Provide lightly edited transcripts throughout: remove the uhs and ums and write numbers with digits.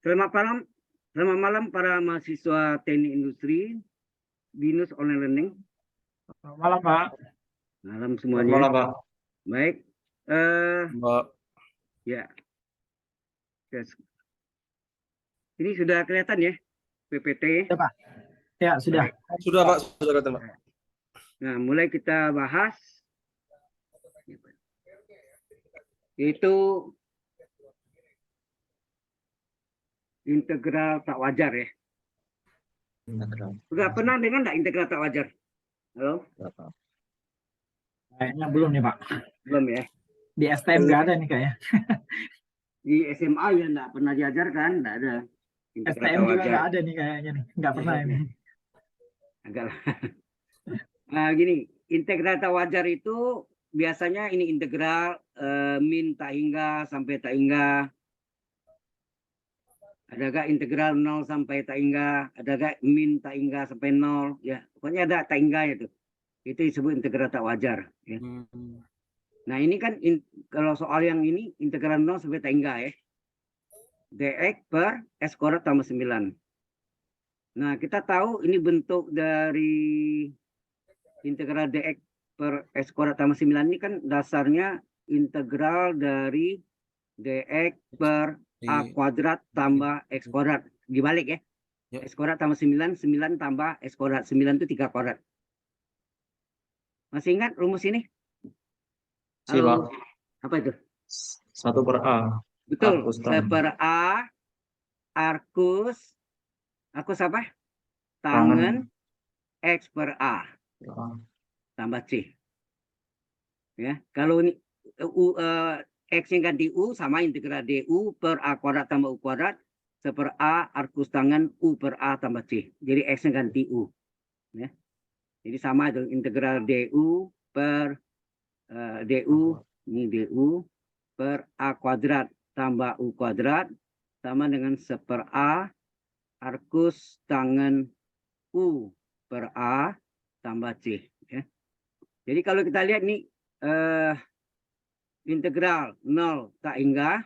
Selamat malam para mahasiswa teknik industri, BINUS Online Learning. Selamat malam, Pak. Malam Selamat semuanya. malam, Pak. Baik. Mbak. Ya. Yes. Ini sudah kelihatan ya, PPT. Ya, Pak. Ya, sudah. Baik. Sudah, Pak. Sudah kelihatan, Pak. Nah, mulai kita bahas. Yaitu integral tak wajar ya. Sudah pernah dengar nggak integral tak wajar? Halo? Kayaknya belum nih, Pak. Belum ya. Di STM nggak ada nih kayaknya. Di SMA ya nggak pernah diajarkan, nggak ada. Integral STM tak juga wajar. nggak ada nih kayaknya nih. Nggak pernah ini. Agak lah. Nah, gini, integral tak wajar itu biasanya ini integral min tak hingga sampai tak hingga. Ada gak integral 0 sampai tak hingga, ada gak min tak hingga sampai 0, ya pokoknya ada tak hingga itu disebut integral tak wajar ya. Nah ini kan kalau soal yang ini integral 0 sampai tak hingga ya, dx per s kuadrat tambah 9. Nah kita tahu ini bentuk dari integral dx per s kuadrat tambah 9 ini kan dasarnya integral dari dx per a kuadrat tambah x kuadrat, dibalik ya. X kuadrat tambah 9, 9 tambah x kuadrat, 9 itu 3 kuadrat. Masih ingat rumus ini? Halo. Pak. Apa itu? 1 per A. Betul, Arcus 1 per A, arcus apa? Tangan, X per A, tambah C. Ya, kalau ini X-nya ganti U sama integral DU per A kuadrat tambah U kuadrat, 1 per A arcus tangan U per A tambah C. Jadi X-nya ganti U. Ya. Jadi sama itu integral DU per DU, ini DU per A kuadrat tambah U kuadrat sama dengan 1 per A arcus tangan U per A tambah C. Ya. Jadi kalau kita lihat nih integral 0 tak hingga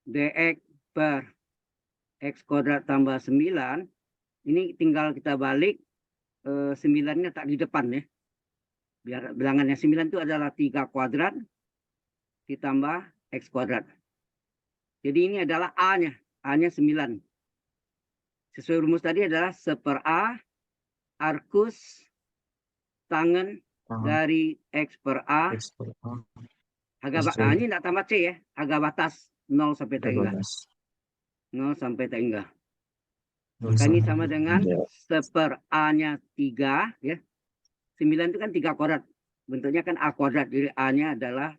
dx per x kuadrat tambah 9, ini tinggal kita balik 9-nya tak di depan ya. Biar bilangannya 9 itu adalah 3 kuadrat ditambah x kuadrat. Jadi ini adalah A-nya 9. Sesuai rumus tadi adalah 1 per A arcus tangan dari x per A. Ini tidak tambah C ya, harga batas 0 sampai tak hingga. 0 sampai tak hingga. Maka ini sama dengan 1 per A-nya 3 ya. 9 itu kan 3 kuadrat. Bentuknya kan A kuadrat. Jadi A-nya adalah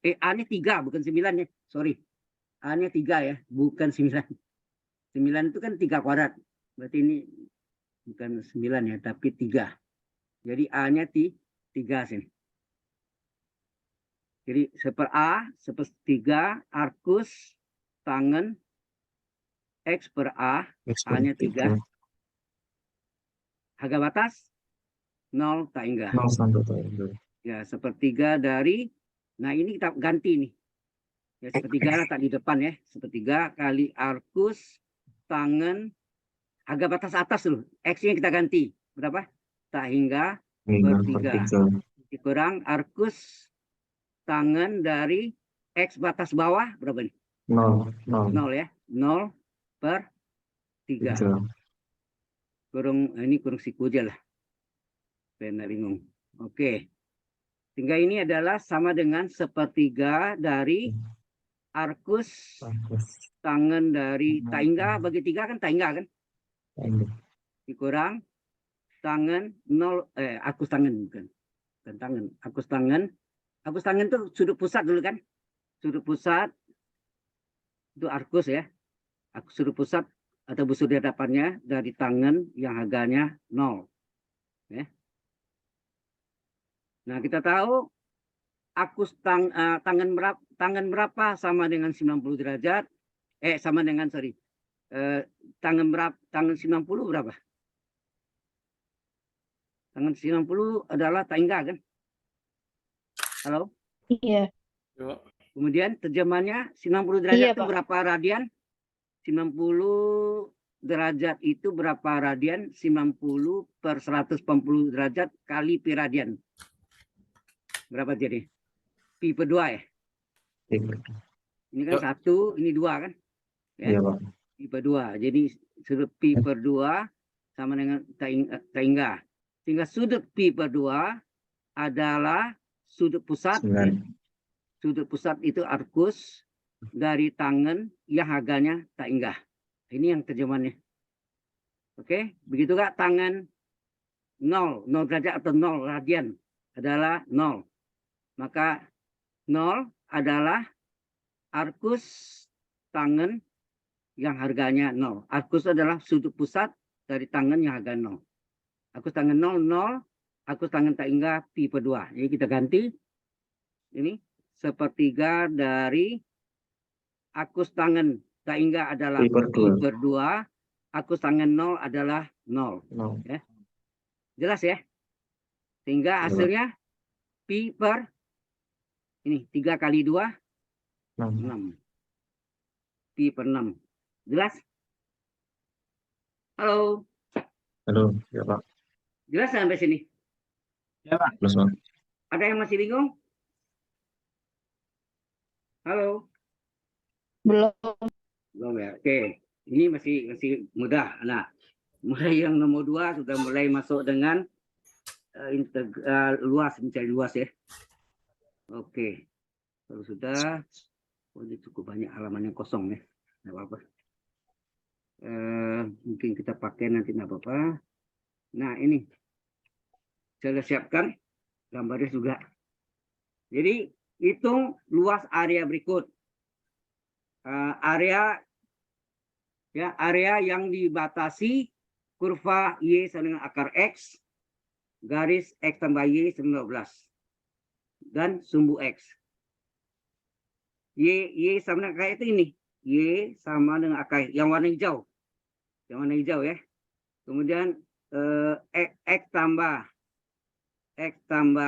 A-nya 3 bukan 9 ya. Sorry. A-nya 3 ya, bukan 9. 9 itu kan 3 kuadrat. Berarti ini bukan 9 ya, tapi 3. Jadi A-nya 3 sini. Jadi 1 per A, 1 per 3 arcus tangan X per A, A-nya 3. Harga batas 0 tak hingga. 0 sampai tak hingga. Ya, 1/3 dari, nah ini kita ganti nih. Ya, 1/3 tak di depan ya. 1/3 kali arcus tangan, harga batas atas dulu. X-nya kita ganti. Berapa? Tak hingga per 3. Dikurang arcus tangan dari X batas bawah berapa nih? 0 ya. 0 per 3. Kurung, ini kurung siku aja lah. Saya bingung. Oke. Sehingga ini adalah sama dengan 1/3 dari arcus tangan dari tak hingga bagi 3 kan tak hingga kan? Dikurang tangan 0, arcus tangan bukan. Bukan tangan, arcus tangan. Arcus tangan itu sudut pusat dulu kan? Sudut pusat itu arcus ya. Sudut pusat atau busur di hadapannya dari tangan yang harganya 0. Ya. Nah, kita tahu arcus tangan berapa sama dengan 90 derajat. Sama dengan tangan 90 berapa? Tangan 90 adalah tak hingga kan? Halo? Iya. Kemudian terjemahannya 90 derajat Iya, itu Pak. berapa radian? 90 derajat itu berapa radian? 90 per 180 derajat kali pi radian. Berapa jadi? Pi per 2 ya? Ini kan Ya. 1, ini 2 kan? Ya. Iya, Pak. Pi per 2. Jadi sudut pi per 2 sama dengan Taingga. Sehingga sudut pi per 2 adalah sudut pusat. 9. Sudut pusat itu arkus dari tangan yang harganya Taingga. Ini yang terjemahannya. Oke, begitu kak, tangan 0 derajat atau 0 radian adalah 0. Maka 0 adalah arkus tangan yang harganya 0. Arkus adalah sudut pusat dari tangan yang harga 0. Arkus tangan 0, 0. Arkus tangan Taingga pi per 2. Jadi kita ganti. Ini sepertiga dari arkus tangan Taingga adalah Pi per pi 2. per 2. Arkus tangan 0 adalah 0. Ya. Jelas ya? Sehingga hasilnya pi per ini 3 kali 2 6. Pi per 6. Jelas? Halo. Halo, ya Pak. Jelas sampai sini? Ya, Pak. Plus, Pak. Ada yang masih bingung? Halo. Belum. Belum ya. Oke. Ini masih mudah. Nah, mulai yang nomor 2 sudah mulai masuk dengan luas, mencari luas ya. Oke. Kalau sudah, ini cukup banyak halaman yang kosong ya. Nggak apa-apa. Mungkin kita pakai nanti nggak apa-apa. Nah ini saya siapkan gambarnya juga. Jadi hitung luas area berikut. Area yang dibatasi kurva Y sama dengan akar X, garis X tambah Y sama 12, dan sumbu X. Y sama dengan akar itu ini. Y sama dengan akar yang warna hijau. Yang warna hijau ya. Kemudian X tambah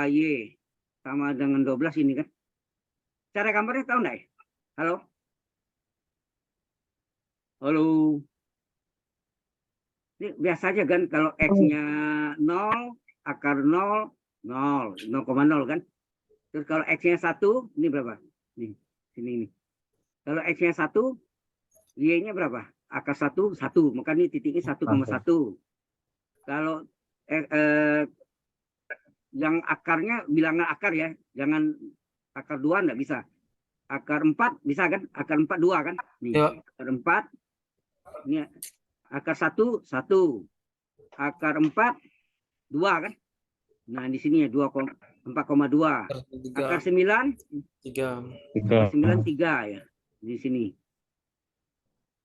Y sama dengan 12 ini kan. Cara gambarnya tahu enggak ya? Halo? Halo? Ini biasa aja kan kalau X-nya 0, akar 0, 0,0 kan. Terus kalau X-nya 1, ini berapa? Nih, sini ini. Kalau X-nya 1, Y-nya berapa? Akar 1, 1. Maka ini titiknya 1,1. Kalau yang akarnya, bilangan akar ya. Jangan akar 2 enggak bisa. Akar 4 bisa kan? Akar 4, 2 kan? Nih, Ya. akar 4. Ini akar 1, 1. Akar 4, 2 kan? Nah, di sini ya 4,2. Akar 9, 3. 9, 3 ya. Di sini.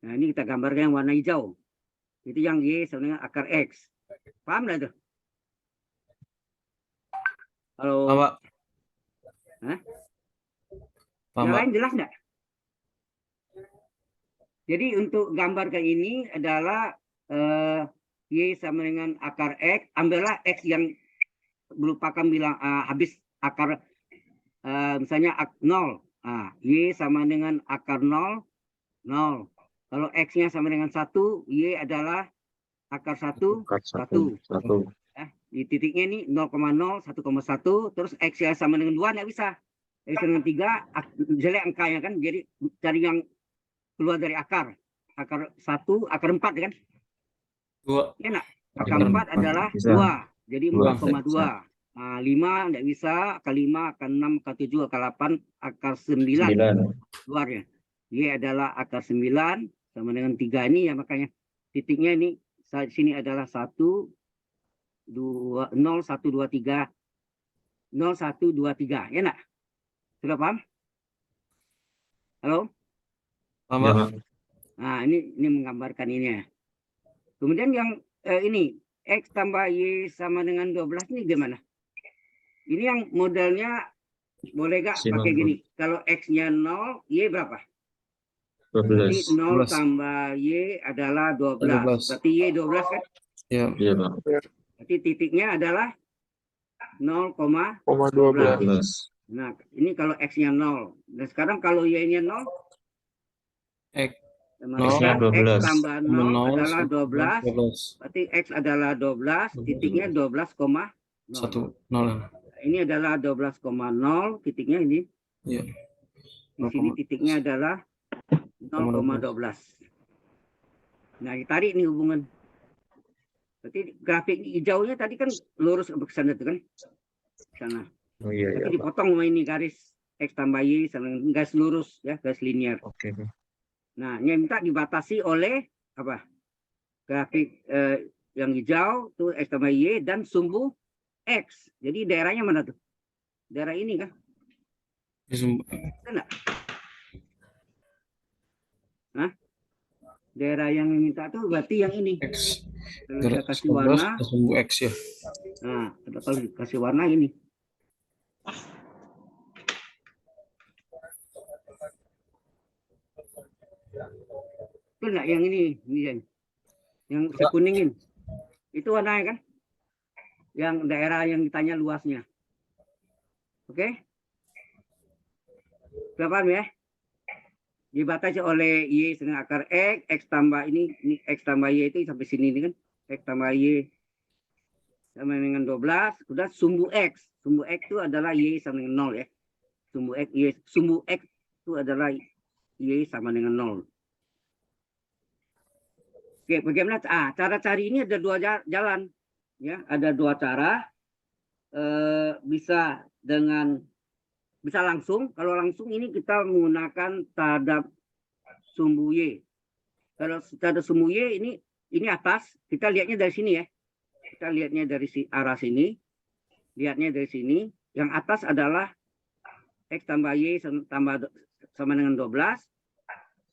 Nah, ini kita gambarkan yang warna hijau. Itu yang Y sama dengan akar X. Paham nggak itu? Halo. Pak. Hah? Paham, Yang Pak. lain jelas nggak? Jadi untuk gambarkan ini adalah Y sama dengan akar X. Ambillah X yang merupakan bilang habis akar misalnya 0. Y sama dengan akar 0, 0. Kalau X-nya sama dengan 1, Y adalah akar 1, 1. Di titiknya ini 0,0, 1,1. Terus X-nya sama dengan 2, nggak bisa. X dengan 3, jelek angkanya kan. Jadi cari yang keluar dari akar. Akar 1, akar 4 kan. 2. Ya enggak? Akar 4 adalah 2. Jadi 4,2. 5 nggak bisa. Akar 5, akar 6, akar 7, akar 8, akar 9. Keluarnya. Y adalah akar 9 sama dengan 3 ini ya, makanya titiknya ini sini adalah 1, 2, 0, 1, 2, 3. 0, 1, 2, 3. Ya enggak? Sudah paham? Halo? Paham, Pak. Nah, ini menggambarkan ini ya. Kemudian yang ini X tambah Y sama dengan 12 ini gimana? Ini yang modelnya boleh gak pakai gini? Kalau X-nya 0, Y berapa? 12. Jadi 0 tambah Y adalah 12. Berarti Y 12 kan? Iya, Pak. Berarti titiknya adalah 0,12. 12. Nah, ini kalau X-nya 0. Dan sekarang kalau Y-nya 0, X X 12. tambah 0 0 adalah 12. 12. Berarti X adalah 12, titiknya 12,0. 1 0. Ini adalah 12,0, titiknya ini. Iya. Di sini titiknya adalah 0,12. Nah, ditarik nih hubungan. Berarti grafik hijaunya tadi kan lurus ke sana tuh kan? Sana. Oh iya Tapi iya, Pak. dipotong sama ini garis X tambah Y, garis lurus ya, garis linear. Oke. Nah, yang minta dibatasi oleh apa? Grafik yang hijau tuh X tambah Y dan sumbu X. Jadi daerahnya mana tuh? Daerah ini kan? Enggak? Hah? Daerah yang minta tuh berarti yang ini. X. Kalau kita kasih warna, sumbu X ya. nah, kalau kasih warna ini. Itu enggak yang ini yang saya kuningin. Itu warnanya kan? Yang daerah yang ditanya luasnya. Oke? Sudah paham ya? Dibatasi oleh Y dengan akar X tambah ini X tambah Y itu sampai sini ini kan? X tambah Y sama dengan 12, sudah sumbu X. Sumbu X itu adalah Y sama dengan 0 ya. Sumbu X, sumbu X itu adalah Y sama dengan 0. Oke, bagaimana? Cara cari ini ada dua jalan. Ya, ada dua cara. Bisa langsung. Kalau langsung ini kita menggunakan terhadap sumbu Y. Kalau terhadap sumbu Y ini atas, kita lihatnya dari sini ya. Kita lihatnya dari arah sini. Lihatnya dari sini. Yang atas adalah X tambah Y sama dengan 12.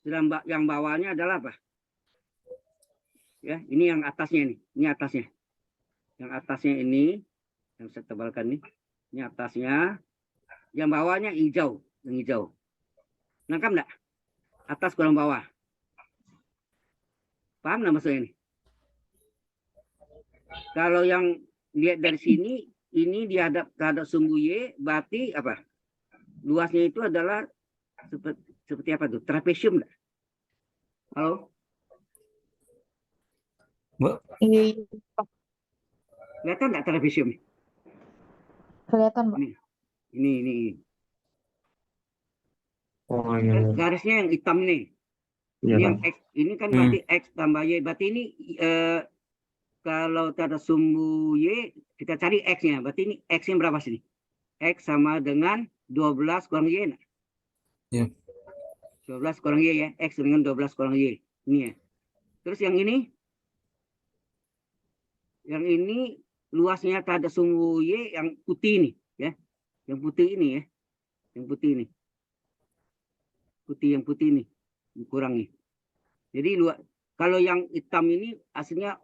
Sedang yang bawahnya adalah apa? Ya, ini yang atasnya nih. Ini atasnya. Yang atasnya ini, yang saya tebalkan nih. Ini atasnya. Yang bawahnya hijau. Yang hijau. Nangkap enggak? Atas kurang bawah. Paham nggak maksudnya ini? Kalau yang lihat dari sini, ini terhadap sumbu Y, berarti apa? Luasnya itu adalah seperti apa tuh? Trapesium enggak? Halo? Iya, Kelihatan enggak trapesium? kelihatan, Pak. Ini. Oh iya. Garisnya yang hitam nih. Iya, Ini yang Pak. X, ini kan berarti X tambah Y. Berarti ini kalau ada sumbu Y, kita cari X-nya. Berarti ini X-nya berapa sini? X sama dengan 12 kurang Y. Nah? Iya. 12 kurang Y ya. X dengan 12 kurang Y. Ini ya. Terus yang ini? Yang ini luasnya terhadap sumbu Y yang putih ini. Ya. Yang putih ini ya. Yang putih ini. Yang putih ini. Kurangi. Jadi kalau yang hitam ini aslinya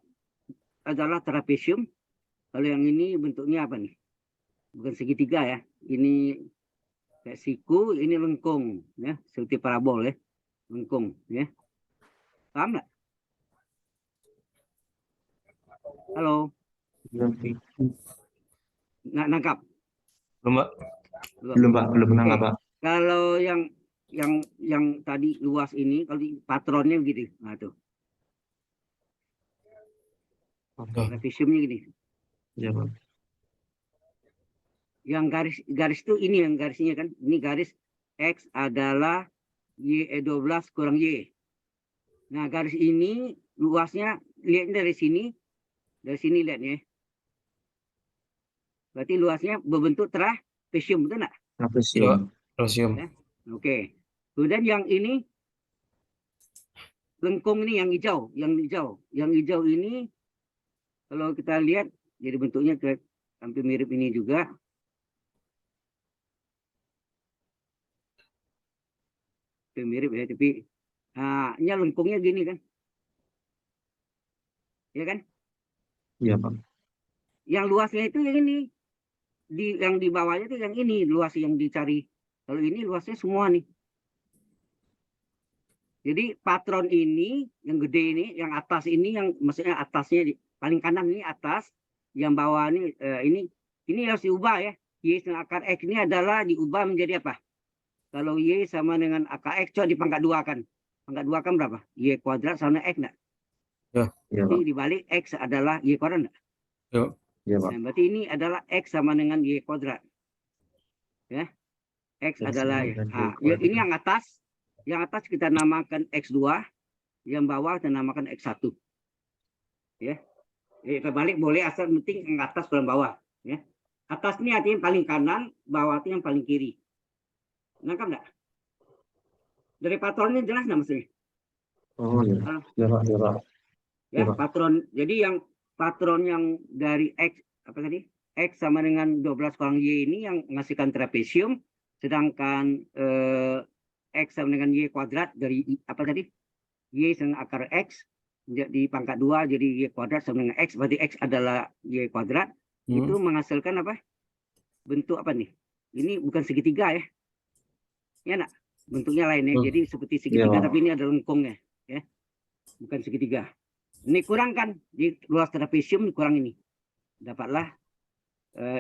adalah trapesium. Kalau yang ini bentuknya apa nih? Bukan segitiga ya. Ini kayak siku, ini lengkung ya, seperti parabol ya. Lengkung ya. Paham nggak? Halo. Nggak nangkap? Belum, Pak. Belum nangkap, Pak. Kalau yang tadi luas ini, kalau patronnya begitu. Nah, tuh. Trapesiumnya gini. Iya, Pak. Yang garis itu ini yang garisnya kan. Ini garis X adalah Y12 kurang Y. Nah, garis ini luasnya lihatnya dari sini. Dari sini lihatnya. Berarti luasnya berbentuk trapesium, betul nggak? Trapesium. Ya? Oke. Kemudian yang ini lengkung ini yang hijau. Yang hijau ini kalau kita lihat jadi bentuknya hampir mirip ini juga. Mirip ya, tapi ini lengkungnya gini kan. Ya kan? Iya, Pak. Yang luasnya itu yang ini. Yang di bawahnya itu yang ini, luas yang dicari. Kalau ini luasnya semua nih. Jadi patron ini, yang gede ini, yang atas ini, yang maksudnya atasnya paling kanan ini atas, yang bawah ini harus diubah ya. Y dengan akar X ini adalah diubah menjadi apa? Kalau Y sama dengan akar X, coba dipangkat 2 kan. Pangkat 2 kan berapa? Y kuadrat sama X enggak? Ya. Iya, Jadi Pak. dibalik X adalah Y kuadrat enggak? Ya. Iya, Pak. Nah, berarti ini adalah X sama dengan Y kuadrat. Ya. X X adalah, sama dengan Y nah, kuadrat. ini yang atas. Yang atas kita namakan X2. Yang bawah kita namakan X1. Ya. Terbalik boleh, asal penting yang atas dan bawah. Ya. Atas ini artinya paling kanan, bawah itu yang paling kiri. Nangkap enggak? Dari patronnya jelas nggak maksudnya? Oh, iya. Iya, Pak. Iya, Pak. Ya, Iya, Pak. patron. Jadi yang patron yang dari X apa tadi? X sama dengan 12 kurang Y ini yang menghasilkan trapesium, sedangkan X sama dengan Y kuadrat dari apa tadi? Y dengan akar X di pangkat 2 jadi Y kuadrat sama dengan X, berarti X adalah Y kuadrat. Itu menghasilkan apa? Bentuk apa nih? Ini bukan segitiga ya. Ya enggak? Bentuknya lain ya. Jadi seperti segitiga Iya. tapi ini ada lengkungnya ya. Bukan segitiga. Ini kurang kan? Di luas trapesium kurang ini. Dapatlah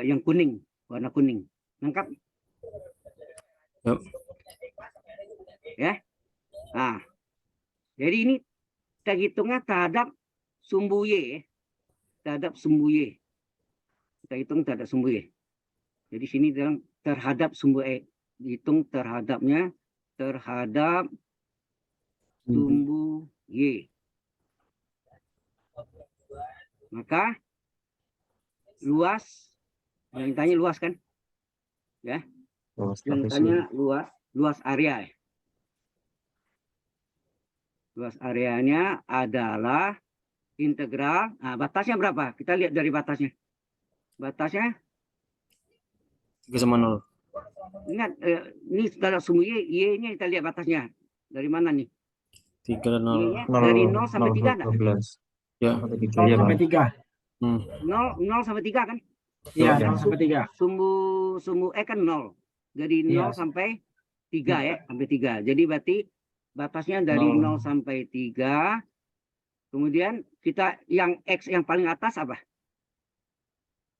yang kuning, warna kuning. Nangkap? Yuk. Ya. Nah, jadi ini kita hitungnya terhadap sumbu Y. Ya. Terhadap sumbu Y. Kita hitung terhadap sumbu Y. Jadi sini dalam terhadap sumbu Y. Dihitung terhadapnya terhadap sumbu Y. Maka luas, yang tanya luas kan? Ya. Oh, Yang trapesium. tanya luas area. Ya. Luas areanya adalah integral. Nah, batasnya berapa? Kita lihat dari batasnya. Batasnya, 3 sama 0. ingat, ini kalau sumbu Y-nya kita lihat batasnya. Dari mana nih? 3 dan 0. Y-nya dari 0 sampai 3 enggak? 12. Ya. Sampai 3. 0 Iya, sampai Pak. 3. 0 sampai 3 kan? Iya, Iya. 0 sampai 3. Sumbu E kan 0. Jadi 0 Iya. sampai 3 ya, sampai 3. Jadi berarti batasnya dari 0 sampai 3. Kemudian kita yang X yang paling atas apa?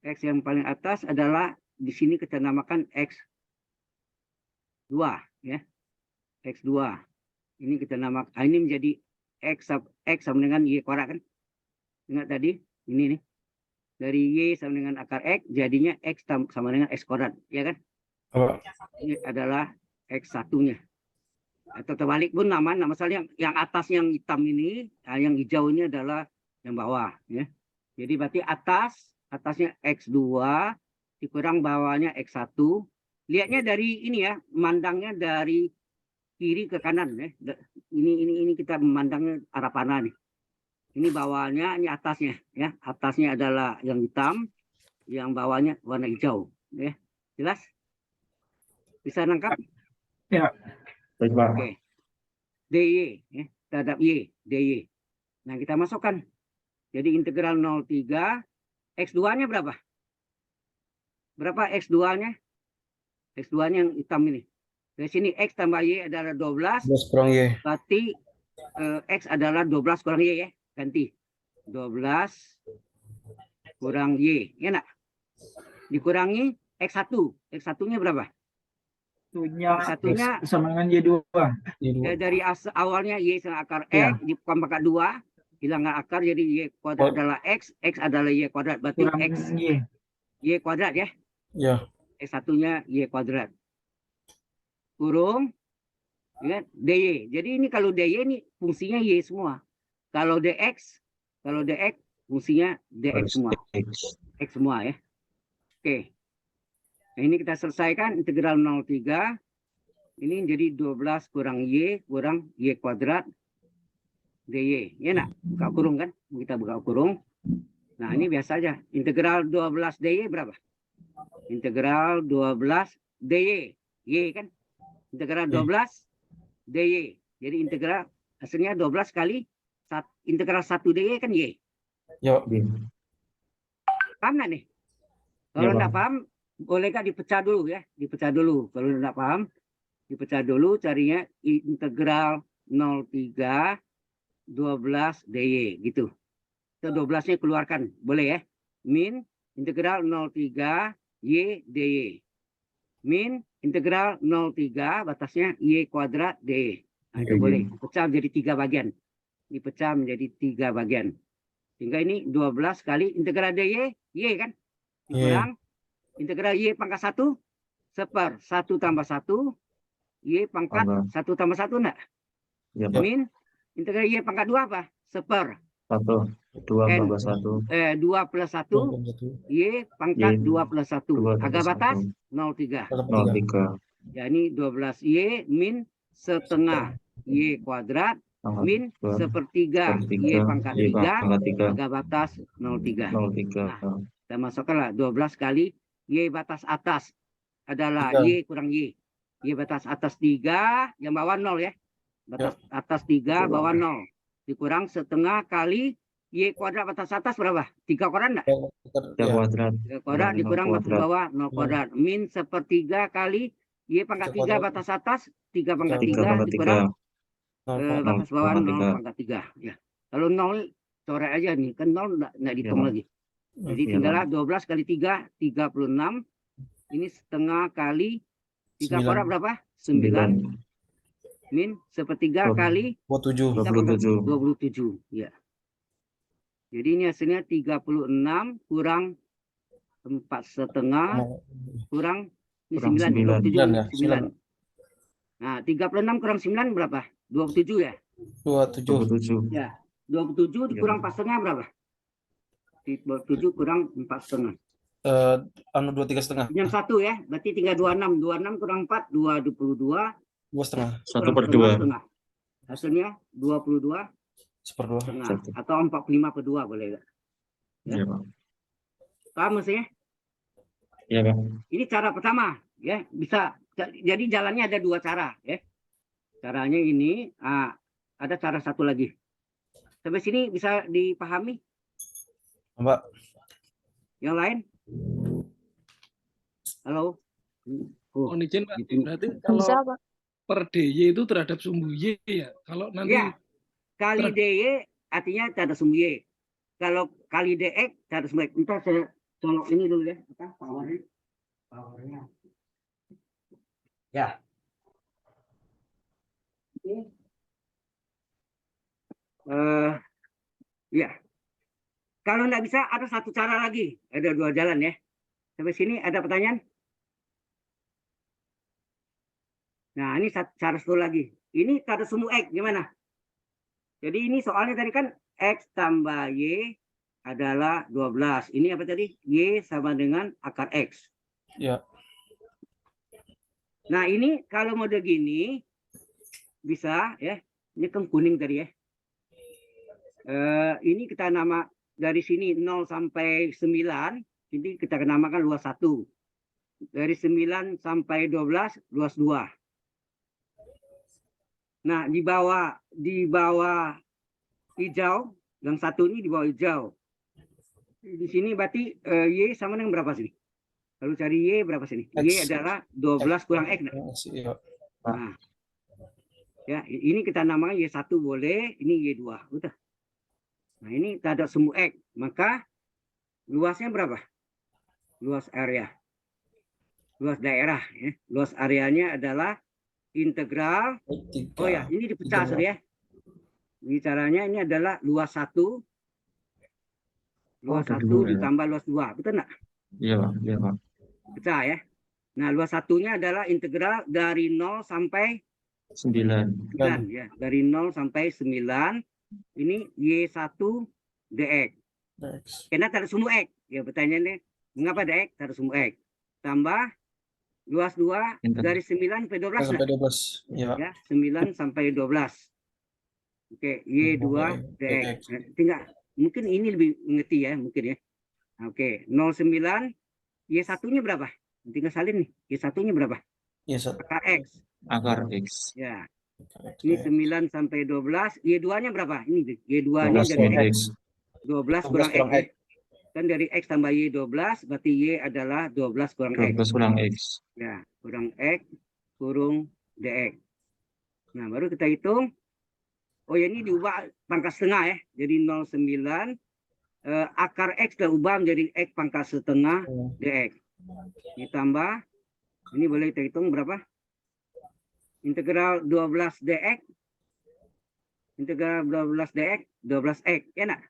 X yang paling atas adalah di sini kita namakan X2 ya. X2. Ini kita namakan, ini menjadi X sama dengan Y kuadrat kan? Ingat tadi, ini nih. Dari Y sama dengan akar X, jadinya X sama dengan X kuadrat, ya kan? Apa? Ini adalah X1-nya. Atau terbalik pun nama soalnya yang atas yang hitam ini, yang hijau ini adalah yang bawah. Ya. Jadi berarti atasnya X2, dikurang bawahnya X1. Lihatnya dari ini ya, memandangnya dari kiri ke kanan. Ya. Ini kita memandangnya arah panah nih. Ini bawahnya, ini atasnya. Ya. Atasnya adalah yang hitam, yang bawahnya warna hijau. Ya. Jelas? Bisa nangkap? Ya. Baik, Pak. Oke. DY ya, terhadap Y, DY. Nah, kita masukkan. Jadi integral 03 X2-nya berapa? Berapa X2-nya? X2-nya yang hitam ini. Dari sini X tambah Y adalah 12. 12 kurang Y. Berarti X adalah 12 kurang Y ya. Ganti. 12 kurang Y. Ya enggak? Dikurangi X1. X1-nya berapa? Satunya X sama dengan Y2. dari awalnya Y sama akar Ya. X dipangkat 2, hilangkan akar jadi Y kuadrat adalah X adalah Y kuadrat, berarti Kurang X Y. Y kuadrat ya. Ya. X1-nya Y kuadrat. Kurung ya, DY. Jadi ini kalau DY ini fungsinya Y semua. Kalau DX fungsinya DX semua. X semua ya. Oke. Nah, ini kita selesaikan integral 03. Ini jadi 12 kurang Y kuadrat DY. Ya nak? Buka kurung kan? Kita buka kurung. Nah, ini biasa aja. Integral 12 DY berapa? Integral 12 DY. Y kan? Integral 12 DY. Jadi integral hasilnya 12 kali integral 1 DY kan Y. Ya. Paham nggak nih? Ya, Kalau Pak. nggak paham, boleh nggak dipecah dulu ya? Dipecah dulu. Kalau nggak paham, dipecah dulu, carinya integral 03 12 DY gitu. Itu 12-nya keluarkan, boleh ya? Min integral 03 Y dy. Min integral 0,3 batasnya Y kuadrat dy. Nah, itu boleh dipecah menjadi 3 bagian. Dipecah menjadi 3 bagian. Sehingga ini 12 kali integral dy, Y kan? Dikurang integral Y pangkat 1 1 tambah 1 Y pangkat 1 tambah 1 enggak? Ya, Pak. Min integral Y pangkat 2 apa? 1. 1, 2 N. tambah 1. 2 plus 1 Y pangkat Y 2 plus 1. 2 tambah Agak batas 1. 0,3. 0,3. Ya, ini 12 Y min setengah Y kuadrat min sepertiga Y pangkat 3 agak batas 0,3. 0,3. Nah, kita masukkanlah 12 kali Y batas atas adalah Y kurang Y. Y batas atas 3 yang bawah 0 ya. Batas atas 3 bawah 0. Dikurang setengah kali Y kuadrat batas atas berapa? 3 kuadrat enggak? 3 kuadrat. 3 kuadrat dikurang batas bawah 0 kuadrat. Min sepertiga kali Y pangkat 3 batas atas 3 pangkat 3 dikurang batas bawah 0 pangkat 3. Ya. Kalau 0 coret aja nih. Kan 0 enggak dihitung lagi. Jadi tinggallah 12 kali 3 36. Ini setengah kali 3 kuadrat berapa? 9. Min sepertiga kali 27. Ya. Jadi ini hasilnya 36 kurang 4,5 kurang 9. 9. Nah, 36 kurang 9 berapa? 27 ya? 27. Ya. 27 dikurang 4,5 berapa? 27 kurang 4,5. 23,5. Pinjam 1 ya, berarti tinggal 26. 26 kurang 4, 22. 2,5. 1/2. Hasilnya 22 1/2. setengah atau 45/2 boleh enggak? Iya, Pak. Paham maksudnya? Iya, Pak. Ini cara pertama ya, bisa jadi jalannya ada 2 cara ya. Caranya ini ada cara satu lagi. Sampai sini bisa dipahami? Mbak. Yang lain? Halo? Oh, izin Pak. gitu. Berarti kalau Bisa, Pak. per DY itu terhadap sumbu Y ya. Kalau nanti Ya, kali DY artinya terhadap sumbu Y. Kalau kali DX terhadap sumbu X. Ntar saya colok ini dulu ya. Apa? Powernya. Ya. Ya. Kalau nggak bisa, ada satu cara lagi. Ada 2 jalan ya. Sampai sini ada pertanyaan? Nah, ini cara satu lagi. Ini ada sumbu X, gimana? Jadi ini soalnya tadi kan X tambah Y adalah 12. Ini apa tadi? Y sama dengan akar X. Ya. Nah, ini kalau mode gini, bisa ya. Ini kan kuning tadi ya. Ini kita nama dari sini 0 sampai 9. Ini kita namakan luas 1. Dari 9 sampai 12, luas 2. Nah, di bawah hijau, yang satu ini di bawah hijau. Di sini berarti Y sama dengan berapa sini? Lalu cari Y berapa sini? X. Y adalah 12 kurang X. Nah, ya, ini kita namakan Y1 boleh, ini Y2. Udah. Nah, ini terhadap sumbu X. Maka luasnya berapa? Luas area. Luas daerah. Ya. Luas areanya adalah integral. Oh ya, ini dipecah ya. Ini caranya ini adalah luas 1. Luas 1 ditambah luas 2. Betul enggak? Iya, Pak. Iya, Pak. Pecah ya. Nah, luas satunya adalah integral dari 0 sampai 9. 9 ya. Dari 0 sampai 9. Ini Y1 dx. Karena taruh sumbu X. Ya, pertanyaannya mengapa dx taruh sumbu X? Tambah luas 2 dari 9 sampai 12. Sampai 12. Ya, 9 sampai 12. Oke, Y2 dx. Tinggal mungkin ini lebih ngerti ya, mungkin ya. Oke, 09 Y1-nya berapa? Tinggal salin nih. Y1-nya berapa? Akar X. Akar X. Ya. Ini 9 sampai 12. Y2-nya berapa? Ini Y2-nya dari X. 12 kurang X. Kan dari X tambah Y 12, berarti Y adalah 12 kurang X. 12 kurang X. Ya, kurang X, kurung DX. Nah, baru kita hitung. Oh ya, ini diubah pangkat setengah ya. Jadi 0,9. Akar X kita ubah menjadi X pangkat setengah DX. Ditambah, ini boleh kita hitung berapa? Integral 12 dx. Integral 12 dx, 12x. Ya nak?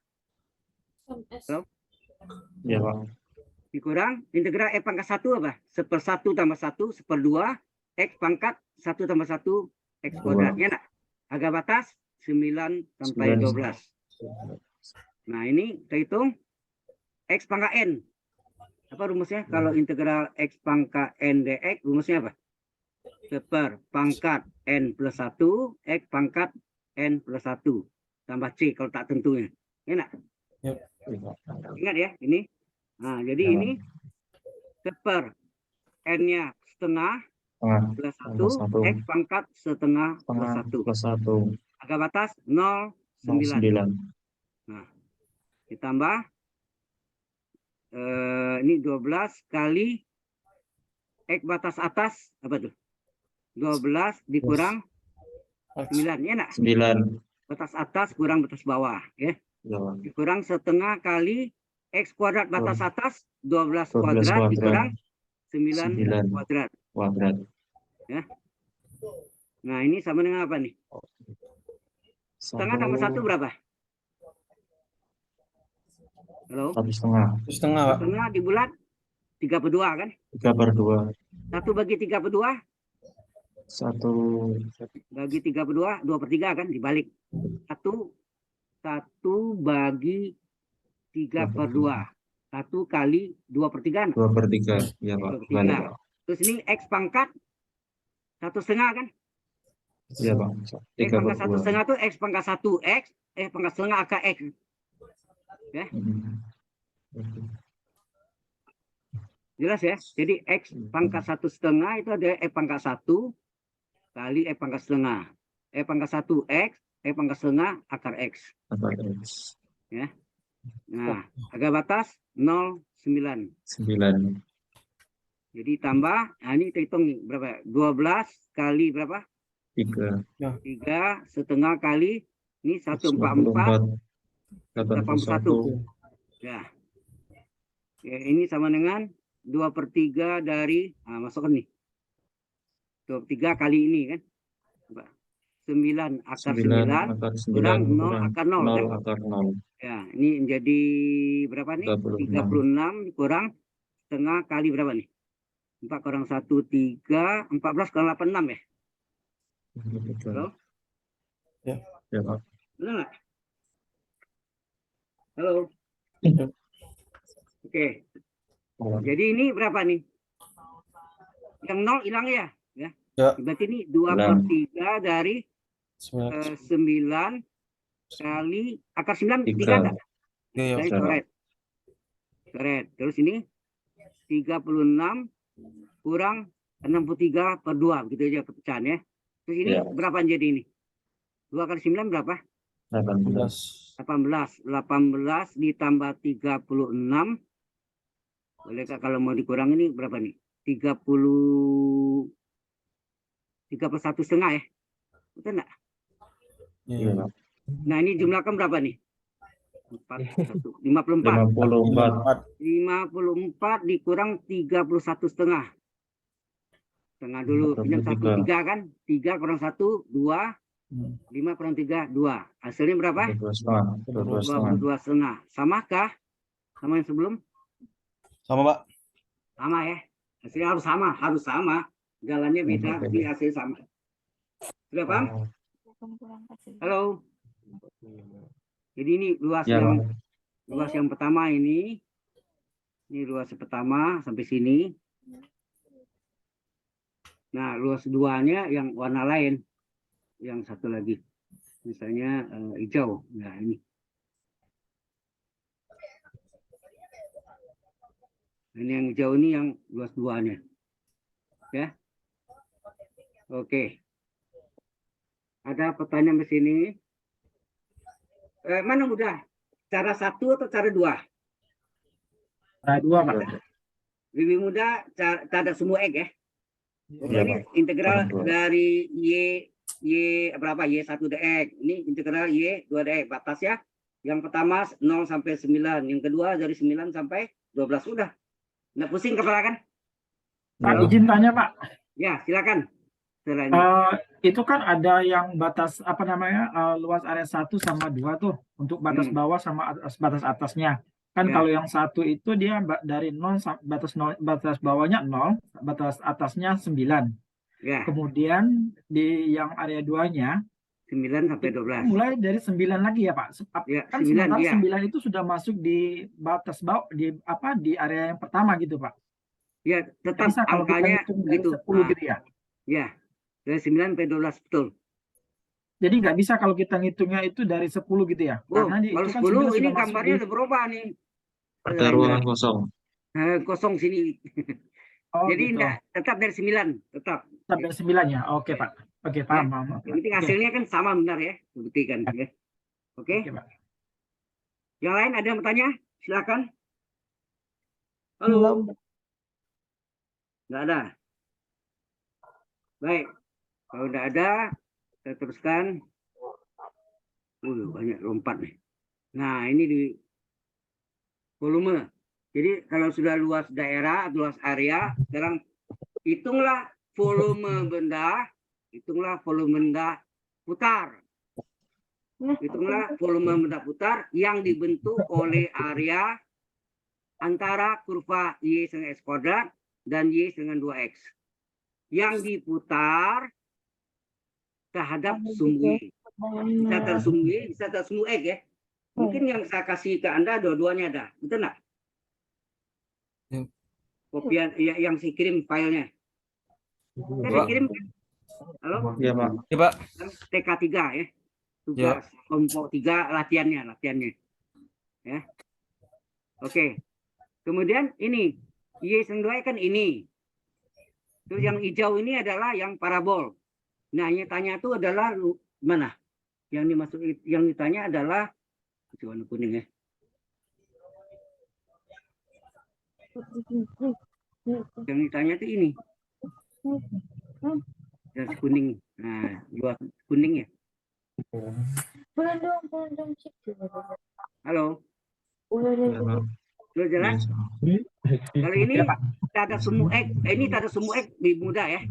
Halo? Ya, Pak. Dikurang integral e pangkat 1 apa? 1/1 tambah 1, 1/2, x pangkat 1 tambah 1, x kuadrat. Ya nak? Harga batas 9 sampai 12. Nah, ini kita hitung x pangkat n. Apa rumusnya? Kalau integral x pangkat n dx, rumusnya apa? Per pangkat n plus 1, x pangkat n plus 1. Tambah c kalau tak tentunya. Enak? Ingat ya, ini. Nah, jadi ini per n-nya setengah plus 1, x pangkat setengah plus 1. Plus 1. Harga batas 0,9. 9. Nah, ditambah ini 12 kali x batas atas apa tuh? 12 dikurang 9, ya nak? 9. Batas atas kurang batas bawah, ya. Ya, Pak. Dikurang setengah kali x kuadrat batas atas 12 12 kuadrat kuadrat. dikurang 9 9 kuadrat. kuadrat. Ya. Nah, ini sama dengan apa nih? Setengah tambah 1 berapa? Halo? 1,5. Setengah, Pak. Setengah dibulat 3/2 kan? 3/2. 1 bagi 3/2 1 bagi 3/2, 2/3 kan dibalik. 1 bagi 3/2. 1 kali 2/3 kan? 2/3. Ya, Pak. 2/3. Balik, Pak. Terus ini x pangkat 1/2 kan? Ya, Pak. X pangkat 3/2. 1/2 tuh x pangkat 1x, pangkat setengah akar x. Ya, jelas ya. Jadi x pangkat 1/2 itu ada pangkat 1 kali pangkat setengah. Pangkat 1 x, pangkat setengah akar x. Akar X. Ya. Nah, harga batas 0,9. 9. Jadi tambah, nah ini kita hitung nih berapa? 12 kali berapa? 3. 3 setengah kali ini 144 81. Ya. Ya, ini sama dengan 2/3 dari masukkan nih. 2/3 kali ini kan. 9 akar 9 akar 9 kurang 0 akar 0 kan? 0 akar 0. Ya, ini menjadi berapa nih? 36 kurang setengah kali berapa nih? 4 kurang 1 3, 14 kurang 86 ya? Halo? Ya. Ya, Pak. Benar nggak? Halo. Oke. Jadi ini berapa nih? Yang 0 hilang ya? Ya. Berarti ini 2/3 dari 9. 9 kali akar 9 3 3. enggak? Iya, Saya ya. coret. Coret. Terus ini 36 kurang 63/2 begitu aja pecahan ya. Terus ini Ya. berapa jadi ini? 2 kali 9 berapa? 18. 18 ditambah 36. Bolehkah kalau mau dikurang ini berapa nih? 31,5 ya? Betul enggak? Iya. Iya, Pak. Nah, ini jumlahkan berapa nih? 54. 54. 54 dikurang 31,5. Setengah dulu. Pinjam 1, 3 kan? 3 kurang 1, 2. 5 kurang 3, 2. Hasilnya berapa? 22,5. 22,5. Samakah? Sama yang sebelum? Sama, Pak. Sama ya. Hasilnya harus sama. Harus sama. Jalannya beda, tapi hasilnya sama. Sudah paham? Halo? Jadi ini luas Ya, yang Pak. luas yang pertama ini. Ini luas yang pertama sampai sini. Nah, luas duanya yang warna lain. Yang satu lagi. Misalnya hijau. Nah, ini. Ini yang hijau ini yang luas duanya. Ya. Oke. Ada pertanyaan di sini. Mana mudah? Cara 1 atau cara 2? Cara 2, Pak. Lebih mudah cara semua X ya. Oke, Iya, ini Pak. integral Cara 2. dari Y berapa? Y1 dx. Ini integral Y2 dx. Batas ya. Yang pertama 0 sampai 9. Yang kedua dari 9 sampai 12. Sudah. Nggak pusing kepala kan? Pak, Halo? izin tanya, Pak. Ya, silakan. Setelah ini. Itu kan ada yang batas apa namanya luas area 1 sama 2 tuh untuk batas bawah sama batas atasnya. Kan Ya. kalau yang 1 itu dia dari 0 batas bawahnya 0, batas atasnya 9. Ya, Kemudian di yang area 2-nya 9 sampai 12. mulai dari 9 lagi ya, Pak. Ya, Kan 9, sementara iya. 9 itu sudah masuk di batas bawah di area yang pertama gitu, Pak. Ya, tetap Bisa kalau kita angkanya hitung dari gitu. 10 gitu ya. Ya, dari 9 sampai 12 betul. Jadi nggak bisa kalau kita ngitungnya itu dari 10 gitu ya. Oh, Karena kalau itu kan 10 sebenarnya ini sudah masuk gambarnya di udah berubah nih. Ada ruangan kosong. Kosong sini. Jadi gitu. enggak, tetap dari 9, tetap. Sampai 9 ya. Oke, Pak. Oke, paham, paham. Yang penting Oke. hasilnya kan sama benar ya, buktikan ya. Oke. Oke, Pak. Yang lain ada yang bertanya? Silakan. Halo. Nggak ada. Baik. Kalau nggak ada, kita teruskan. Banyak lompat nih. Nah, ini di volume. Jadi kalau sudah luas daerah, luas area, sekarang hitunglah volume benda, putar. Hitunglah volume benda putar yang dibentuk oleh area antara kurva Y dengan X kuadrat dan Y dengan 2X. Yang diputar terhadap sumbu Y. Bisa terhadap sumbu Y, bisa terhadap sumbu X ya. Mungkin yang saya kasih ke Anda dua-duanya ada. Betul nggak? Kopian yang saya kirim filenya. Saya kirim. Halo? Iya, Pak. Ya, Pak. TK3 ya. Tugas kelompok 3 latihannya. Ya. Oke. Kemudian ini Y dengan 2 kan ini. Terus yang hijau ini adalah yang parabol. Nah, yang tanya itu adalah mana? Yang dimaksud yang ditanya adalah warna kuning ya. Yang ditanya itu ini. Yang kuning. Nah, dua kuning ya. Halo. Iya, Pak. Sudah jelas? Kalau ini tak ada sumbu X, ini tak ada sumbu X lebih mudah ya.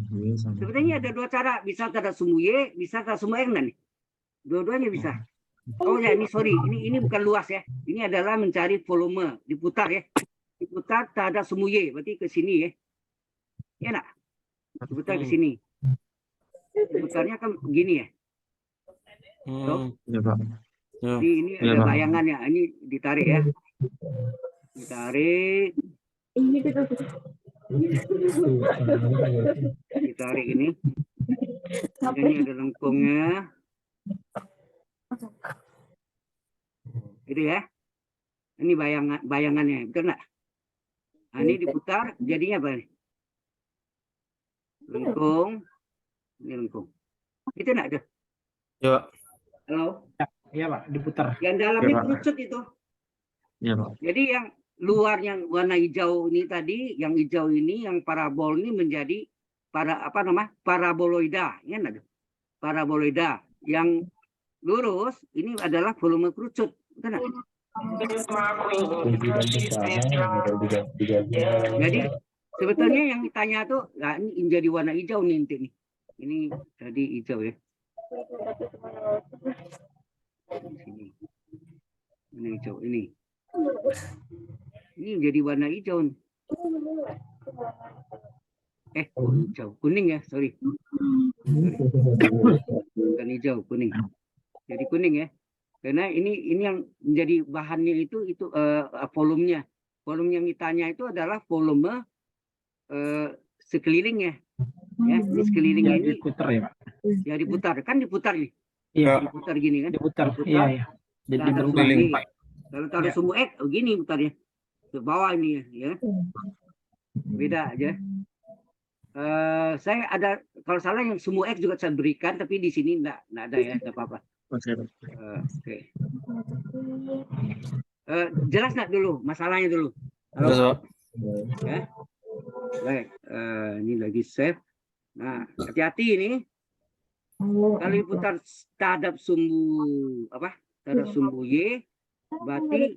Sebenarnya ada dua cara, bisa tak ada sumbu Y, bisa tak ada sumbu X nih. Dua-duanya bisa. Oh ya, ini sorry, ini bukan luas ya. Ini adalah mencari volume, diputar ya. Diputar tak ada sumbu Y, berarti ke sini ya. Ya nak? Diputar ke sini. Diputarnya kan begini ya. Iya, Pak. Ini Ya, ada Pak. bayangannya, ini ditarik ya. Ditarik ini. Ini ada lengkungnya. Itu ya. Ini bayangannya, betul nggak? Nah, ini diputar, jadinya apa nih? Lengkung. Ini lengkung. Itu nggak ada? Ya, Pak. Halo? Iya, Pak, diputar. Yang dalamnya kerucut itu. Iya, Pak. Jadi yang luar yang warna hijau ini tadi, yang hijau ini, yang parabol ini menjadi paraboloida. Ingat nggak? Paraboloida. Yang lurus ini adalah volume kerucut. Betul nggak? Jadi sebetulnya yang ditanya tuh, nah, ini jadi warna hijau nih inti nih. Ini tadi hijau ya. Di sini. Warna hijau ini. Ini jadi warna hijau nih. Hijau, kuning ya, sorry. Bukan hijau, kuning. Jadi kuning ya. Karena ini yang menjadi bahannya itu volumenya. Volume yang ditanya itu adalah volume sekelilingnya. Ya, di sekelilingnya ini Diputar ya, Pak. ya diputar. Kan diputar nih. Iya, Diputar gini kan. diputar. Iya. Jadi Ada berubah. sumbu. Kalau taruh sumbu X, begini putarnya. Ke bawah ini ya. Beda aja. Saya ada, kalau salah yang sumbu X juga saya berikan, tapi di sini enggak ada ya, enggak apa-apa. Oke. Jelas nggak dulu masalahnya dulu? Jelas, Pak. Ya. Baik, ini lagi save. Nah, hati-hati ini. Kalau diputar terhadap sumbu terhadap sumbu Y, berarti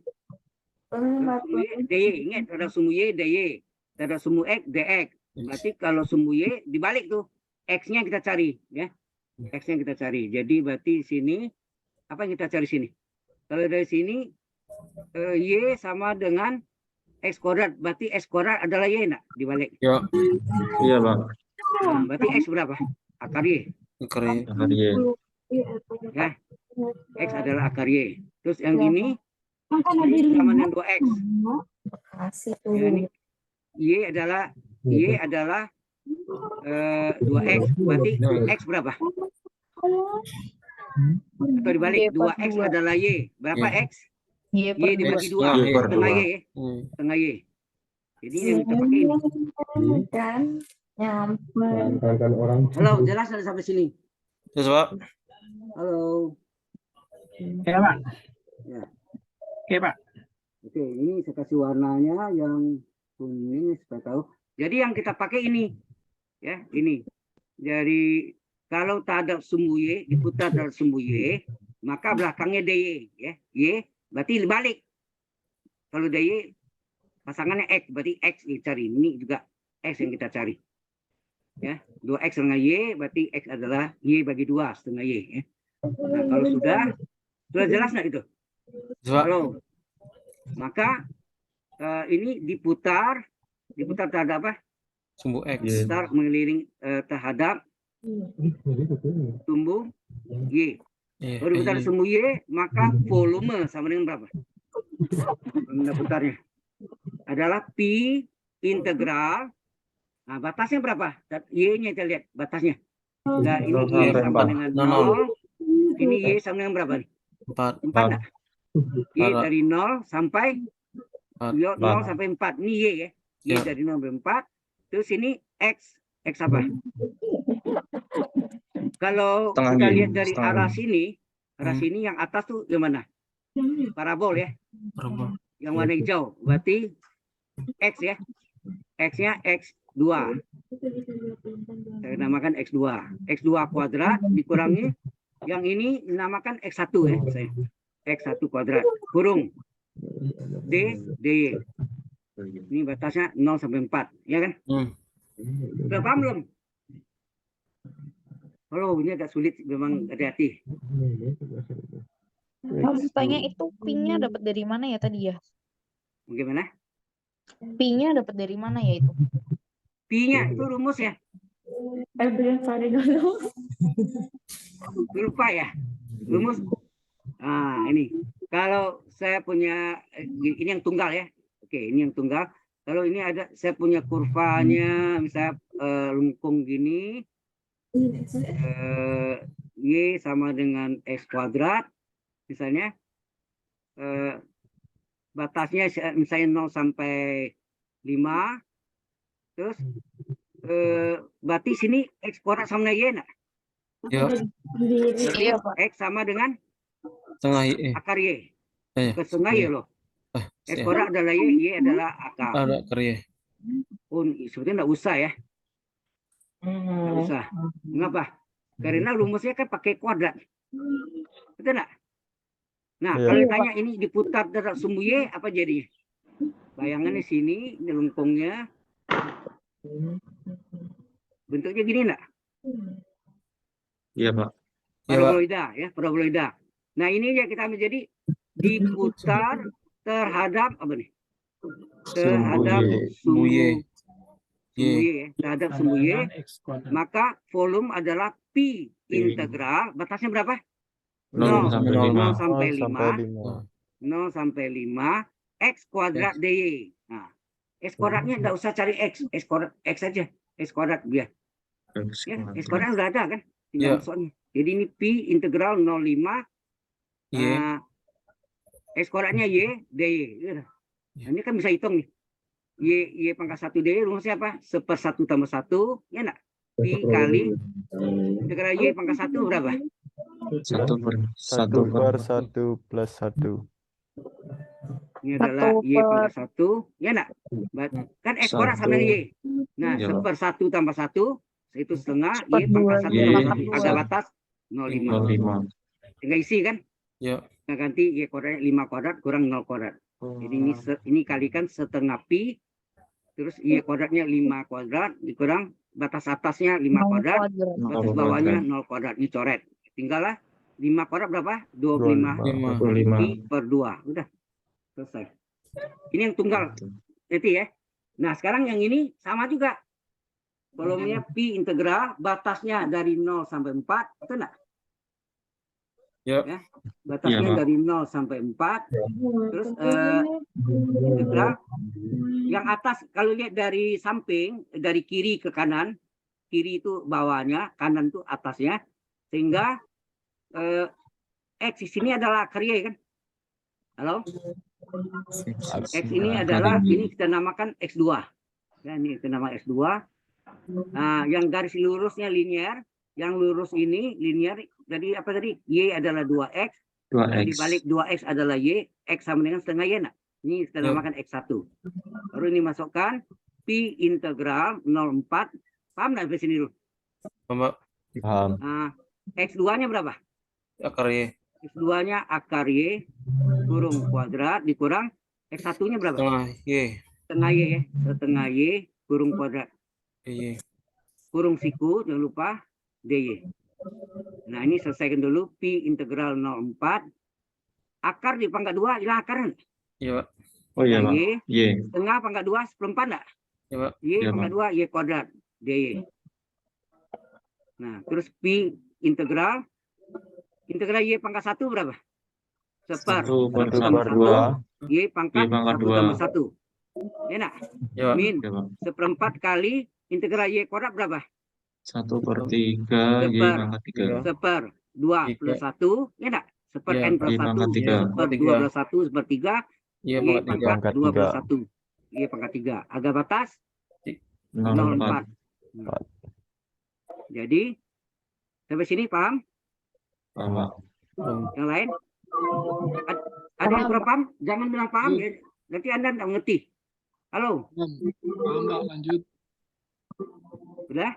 sumbu Y, DY. Ingat terhadap sumbu Y, DY. terhadap sumbu X, dx. Berarti kalau sumbu Y dibalik tuh. X-nya kita cari. Ya. X-nya kita cari. Jadi berarti sini, apa yang kita cari sini? Kalau dari sini, Y sama dengan X kuadrat. Berarti X kuadrat adalah Y enggak? Dibalik. Ya. Iya, Pak. Nah, berarti X berapa? Akar Y. Akar Y. Akar Y. Ya. X adalah akar Y. Terus yang ini sama dengan 2X. Ya, ini Y adalah 2X. Berarti X berapa? Atau dibalik, 2X adalah Y. Berapa Y. X? Y Y dibagi 2. Y per Setengah dua. Y. Ya. Setengah Y. Jadi yang kita pakai ini. kan nyampe. Halo, jelas ada sampai sini? Terus Pak. Halo. Ya, Pak. Ya. Oke, Pak. Oke, ini saya kasih warnanya yang kuning supaya tahu. Jadi yang kita pakai ini. Ya, ini. Jadi kalau terhadap sumbu Y, diputar terhadap sumbu Y, maka belakangnya DY. Ya. Y, berarti balik. Kalau DY, pasangannya X, berarti X dicari. Ini juga X yang kita cari. Ya, 2X setengah Y, berarti X adalah Y bagi 2 setengah Y. Ya. Nah, kalau sudah jelas nggak itu? Halo. Maka ini diputar terhadap apa? Sumbu X. Diputar mengeliling terhadap sumbu Y. Iya. Kalau diputar sumbu Y, maka volume sama dengan berapa? Volume putarnya adalah pi integral. Nah, batasnya berapa? Y-nya kita lihat batasnya. Nah, ini Y sama dengan 0. Ini Y sama dengan berapa nih? 4. 4 enggak? Y dari 0 sampai 0 sampai 4. Ini Y ya. Y Ya. dari 0 sampai 4. Terus ini X. X apa? Kalau Setengah kita Y, lihat dari setengah arah Y. sini yang atas tuh yang mana? Parabol ya. Berapa? Yang warna hijau. Berarti X ya. X-nya X2. Saya namakan X2. X2 kuadrat dikurangi. Yang ini dinamakan X1 ya. Saya. X1 kuadrat. Kurung. DY. Ini batasnya 0 sampai 4. Ya kan? Sudah paham belum? Halo, ini agak sulit. Memang hati-hati. Harus tanya itu pi-nya dapat dari mana ya tadi ya? Bagaimana? Pi-nya dapat dari mana ya itu? Pi-nya itu rumus ya. Lupa ya. Rumus. Ah, ini. Kalau saya punya ini yang tunggal ya. Oke, ini yang tunggal. Kalau ini ada saya punya kurvanya misalnya lengkung gini. Y sama dengan X kuadrat misalnya. Batasnya misalnya 0 sampai 5. Terus berarti sini X kuadrat sama dengan Y enggak? Ya. Iya, Pak. X sama dengan Setengah Y. akar Y. Eh, Ke setengah Y loh. X kuadrat adalah Y adalah akar. ada akar Y. Oh, sebetulnya enggak usah ya. Enggak usah. Mengapa? Karena rumusnya kan pakai kuadrat. Betul enggak? Nah, kalau ditanya ini diputar terhadap sumbu Y, apa jadinya? Bayangannya sini, ini lengkungnya. Bentuknya gini enggak? Iya, Pak. Paraboloida ya, paraboloida. Nah, ini ya kita ambil jadi diputar terhadap apa nih? Terhadap Sumbu Y. sumbu Y ya, terhadap sumbu Y, Dengan X kuadrat. maka volume adalah pi integral, batasnya berapa? 0 sampai 5. 0 sampai 5. 0 sampai 5 X kuadrat DY. Nah, X kuadratnya enggak usah cari X kuadrat X saja. X kuadrat dia. Ya, X kuadrat udah ada kan? Tinggal masuknya. Jadi ini pi integral 0,5 Y. X kuadratnya Y DY. Nah, ini kan bisa hitung nih. Y pangkat 1 DY rumusnya apa? 1/1 tambah 1, ya enggak? Pi kali integral Y pangkat 1 berapa? 1 per 1 plus 1. Ini adalah Y pangkat 1, ya enggak? Kan X kuadrat sama dengan Y. Nah, Iya, 1/1 tambah 1, itu setengah, Y pangkat 1 Y. tambah 1, ada batas 0,5. 0,5. Tinggal isi kan? Ya. Nah, ganti Y kuadrat 5 kuadrat kurang 0 kuadrat. Jadi ini kalikan setengah pi Terus Y kuadratnya 5 kuadrat dikurang batas atasnya 5 kuadrat, batas Nol bawahnya kuadrat. 0 kuadrat, dicoret. Tinggallah 5 kuadrat berapa? 25 5. 25. pi per 2. Udah selesai. Ini yang tunggal. Itu ya. Nah, sekarang yang ini sama juga. Volumenya pi integral, batasnya dari 0 sampai 4, itu enggak? Ya. Ya. Batasnya Iya, Pak. dari 0 sampai 4. Terus integral yang atas kalau lihat dari samping, dari kiri ke kanan, kiri itu bawahnya, kanan itu atasnya, sehingga X di sini adalah akar Y kan? Halo? X ini adalah, ini kita namakan X2. Ya, ini kita nama X2. Nah, yang garis lurusnya linear, yang lurus ini linear, jadi apa tadi? Y adalah 2X, 2x. dibalik 2X adalah Y, X sama dengan setengah Y. Nah, ini kita namakan X1. Baru ini masukkan pi integral 0,4. Paham nggak sampai sini dulu? Pak. Paham. Nah, X2-nya berapa? Akar Y. X2-nya akar Y kurung kuadrat dikurang X1-nya berapa? Setengah Y. Setengah Y ya. Setengah Y kurung kuadrat. Y. Kurung siku, jangan lupa DY. Nah, ini selesaikan dulu pi integral 0,4. Akar di pangkat 2 hilang akarnya. Iya, Pak. Oh iya, Pak. Y, Y. setengah pangkat 2 seperempat enggak? Iya, Pak. Y Iya, pangkat Pak. 2 Y kuadrat DY. Nah, terus pi integral Y pangkat 1 berapa? Seper. 1 per 1 tambah per 1, 2. Y pangkat Y pangkat 1 2. tambah 1. Ya nak? Iya, Pak. Min Iya, Pak. seperempat kali integral Y kuadrat berapa? 1 per 3 Y Seper. pangkat 3. Seper 2 Tiga. plus 1. Ya nak? Seper Iya, N plus Y pangkat 1. 3. Seper Tiga. 2 plus 1 seper 3. Iya, Y Pak. pangkat Pangkat 2 plus 3. 1. Y pangkat 3. Agak batas 0,4. 0,4. Jadi sampai sini paham? Paham, Pak. Yang lain? Ada yang kurang paham? Jangan bilang paham ya. Nanti Anda tidak mengerti. Halo? Paham, Pak, lanjut. Sudah?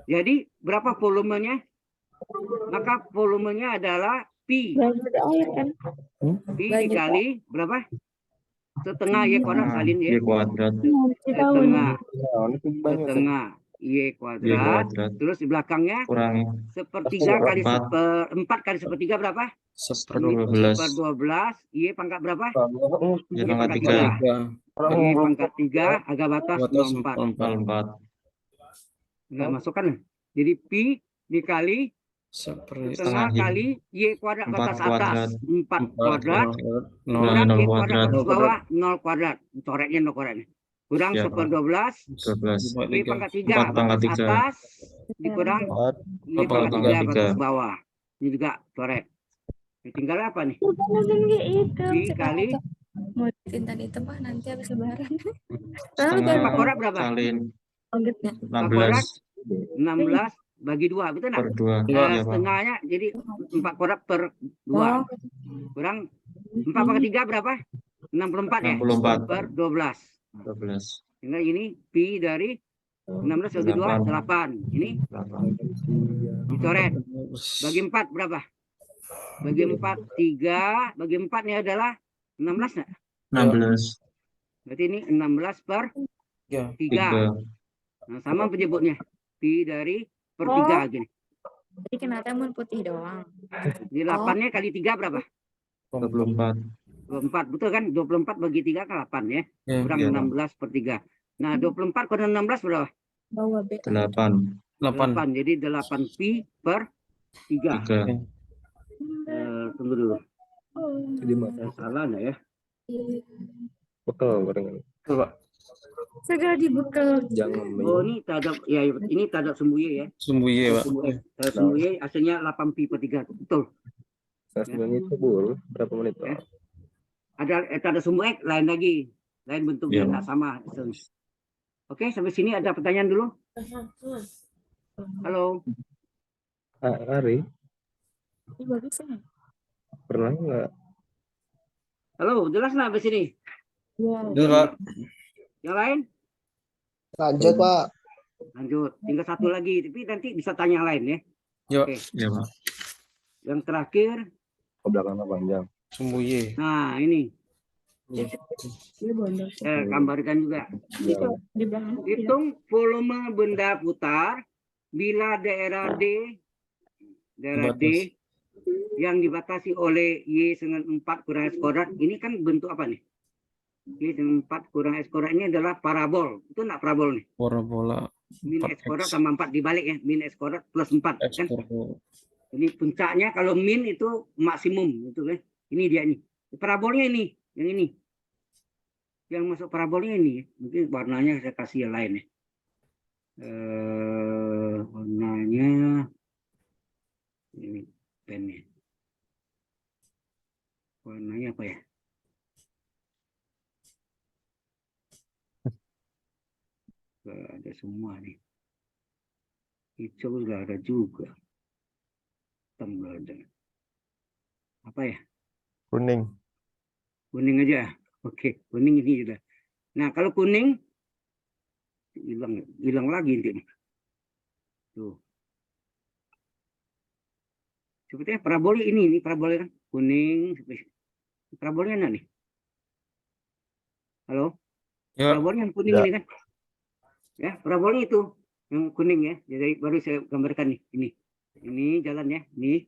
Jadi berapa volumenya? Maka volumenya adalah pi. Banyak air kan? Pi dikali berapa? Setengah Y kuadrat salin Y ya. kuadrat. Setengah. Banyak. Setengah Y Y kuadrat. kuadrat. Terus di belakangnya Kurangi sepertiga kali Empat. seperempat kali sepertiga berapa? Seper 12. Seper 12. Y pangkat berapa? Y pangkat 3. 3. Y pangkat 3 agak batas Batas 0,4. 0,4. Enggak masukkan. Jadi pi dikali Seper setengah Y. kali Y kuadrat 4 batas kuadrat. atas 4 kuadrat Nol. kurang Nol Y kuadrat. kuadrat batas bawah 0 kuadrat. Coretnya 0 kuadratnya. Kurang Ya, seper Pak. 12 12. Y pangkat 3 4 pangkat batas 3. atas dikurang 4. Y Empat pangkat pangkat 3 tiga. batas bawah. Ini juga coret. Ini tinggal apa nih? Pi kali Mau bikin tadi itu Pak nanti habis lebaran. Setengah Empat kuadrat berapa? salin Lanjutnya. 16 16 bagi 2 betul per enggak? 2. Iya, Pak. Setengahnya jadi 4 kuadrat per 2. Kurang 4 pangkat 3 berapa? 64 ya? 64 Per 12. 12. Sehingga ini pi dari 16 bagi 2 8. Ini 8. dicoret. Bagi 4 berapa? Bagi 4 3. Bagi 4 ini adalah 16 enggak? 16. Berarti ini 16 per 3. 3. Nah, sama penyebutnya. Pi dari per 3 gini. Jadi kena timun putih doang. Di 8-nya kali 3 berapa? 24. 24. Betul kan? 24 bagi 3 kan 8 ya. Ya. Kurang Iya. 16 per 3. Nah, 24 kurang 16 berapa? Bawa B. 8. 8. Jadi 8 pi per 3. 3. Tunggu dulu. Jadi masa Salah enggak ya? bekal barengan. Coba. Segera dibekal. Jangan Oh, ini terhadap ya ini terhadap sumbu Y ya. Sumbu Y, Pak. Terhadap sumbu Y hasilnya 8 pi per 3. Betul. Saya sebenarnya itu bul berapa menit Pak? Ada terhadap sumbu X lain lagi. Lain bentuknya Iya. enggak sama. Oke, sampai sini ada pertanyaan dulu. Halo. Ari Bagus ya. pernah nggak? Halo, jelas nggak sampai sini? Jelas, Pak. Yang lain? Lanjut, Pak. Lanjut. Tinggal satu lagi, tapi nanti bisa tanya yang lain ya. Ya, Oke. Ya, Pak. Yang terakhir, Ke belakangnya panjang. sumbu Y. nah ini Iya bondol. Gambarkan juga. Di belakang. Hitung volume benda putar bila daerah D Batas. yang dibatasi oleh Y dengan 4 kurang X kuadrat. Ini kan bentuk apa nih? Y dengan 4 kurang X kuadrat ini adalah parabol. Itu enggak parabol nih? Parabola. Min X kuadrat tambah 4 dibalik ya. Min X kuadrat plus 4. X Kan? parabola. Ini puncaknya kalau min itu maksimum. Itu kan? Ini dia nih. Parabolnya ini. Yang ini. Yang masuk parabolnya ini. Mungkin warnanya saya kasih yang lain ya. Warnanya ini pennya. Warnanya apa ya? Ada semua nih. Hijau juga ada juga. Hitam juga ada. Apa ya? Kuning. Kuning aja. Oke, kuning ini sudah. Nah, kalau kuning hilang lagi nanti. Tuh. Sebetulnya parabola ini parabola kan kuning. Parabolnya mana nih? Halo? Ya. Parabolnya yang kuning Ya. ini kan? Ya, parabolnya itu yang kuning ya. Jadi baru saya gambarkan nih. Ini jalan ya. Ini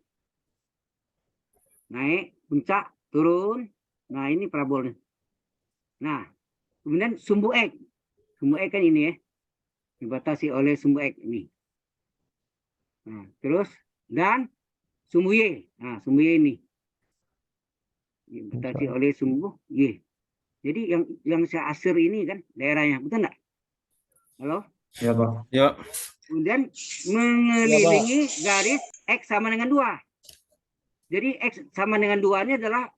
naik, puncak, turun. Nah, ini parabolnya. Nah, kemudian sumbu X. Sumbu X kan ini ya. Dibatasi oleh sumbu X ini. Nah, terus dan sumbu Y. Nah, sumbu Y ini dibatasi oleh sumbu Y. Jadi yang saya asir ini kan daerahnya, betul enggak? Halo? Ya, Pak. Ya. Kemudian mengelilingi garis X sama dengan 2. Jadi X sama dengan 2 ini adalah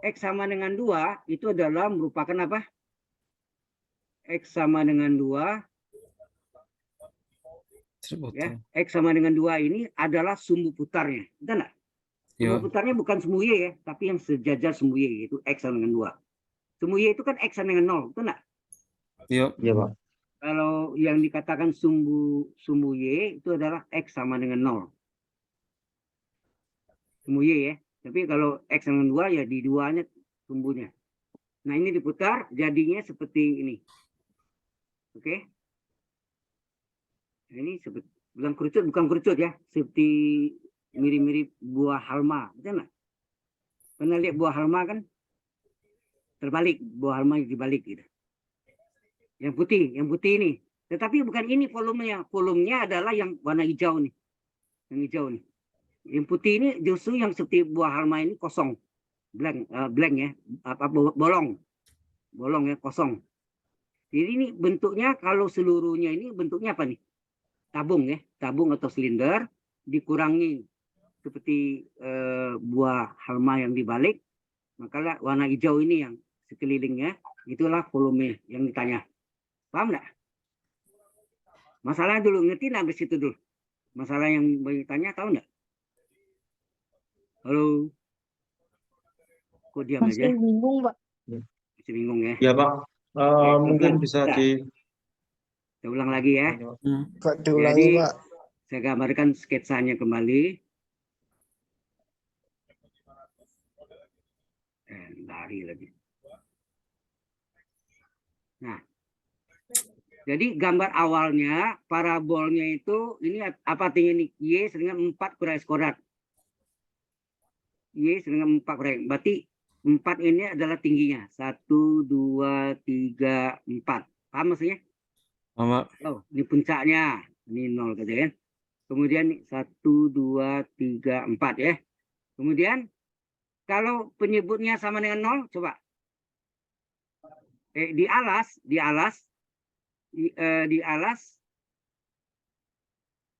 X sama dengan 2 itu adalah merupakan apa? X sama dengan 2 ya. X sama dengan 2 ini adalah sumbu putarnya. Betul enggak? Sumbu putarnya bukan sumbu Y ya, tapi yang sejajar sumbu Y yaitu X sama dengan 2. Sumbu Y itu kan X sama dengan 0, betul enggak? Iya. Iya, Pak. Kalau yang dikatakan sumbu Y itu adalah X sama dengan 0. Sumbu Y ya. Tapi kalau X sama 2 ya di duanya sumbunya. Nah, ini diputar jadinya seperti ini. Oke. Ini seperti bukan kerucut ya, seperti mirip-mirip buah halma, betul nggak? Pernah lihat buah halma kan? Terbalik, buah halma dibalik gitu. Yang putih ini. Tetapi bukan ini volumenya. Volumenya adalah yang warna hijau nih. Yang hijau nih. Yang putih ini justru yang seperti buah halma ini kosong. Blank ya. Bolong ya, kosong. Jadi ini bentuknya kalau seluruhnya ini bentuknya apa nih? Tabung ya, tabung atau silinder dikurangi seperti buah halma yang dibalik, maka warna hijau ini yang sekelilingnya itulah volume yang ditanya. Paham nggak? Masalahnya dulu ngerti nggak habis itu dulu? Masalah yang bertanya tahu nggak? Halo? Kok diam aja? Masih bingung, Pak. Masih bingung ya? Ya, Pak. Mungkin bisa Saya ulang lagi ya. Pak diulangi, Jadi, Pak. saya gambarkan sketsanya kembali. Lari lagi. Nah, jadi gambar awalnya parabolnya itu ini apa artinya nih? Y dengan 4 kurang X kuadrat. Y dengan 4 kurang. Berarti 4 ini adalah tingginya. 1, 2, 3, 4. Paham maksudnya? Sama. Oh, ini puncaknya. Ini 0 gitu ya. Kemudian 1, 2, 3, 4 ya. Kemudian kalau penyebutnya sama dengan 0, coba. Di alas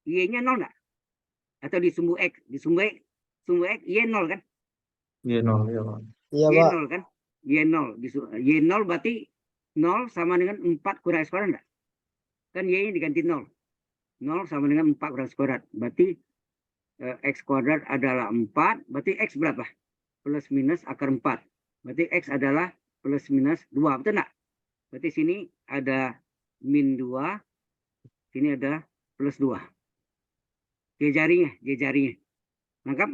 Y-nya 0 enggak? Atau di sumbu X, sumbu X Y 0 kan? Y 0, ya, Pak. Iya, Y Pak. 0 kan? Y 0 Y 0 berarti 0 sama dengan 4 kurang X kuadrat enggak? Kan Y-nya diganti 0. 0 sama dengan 4 kurang X kuadrat. Berarti X kuadrat adalah 4. Berarti X berapa? Plus minus akar 4. Berarti X adalah plus minus 2. Betul enggak? Berarti sini ada min 2. Sini ada plus 2. Jarinya. Nangkap?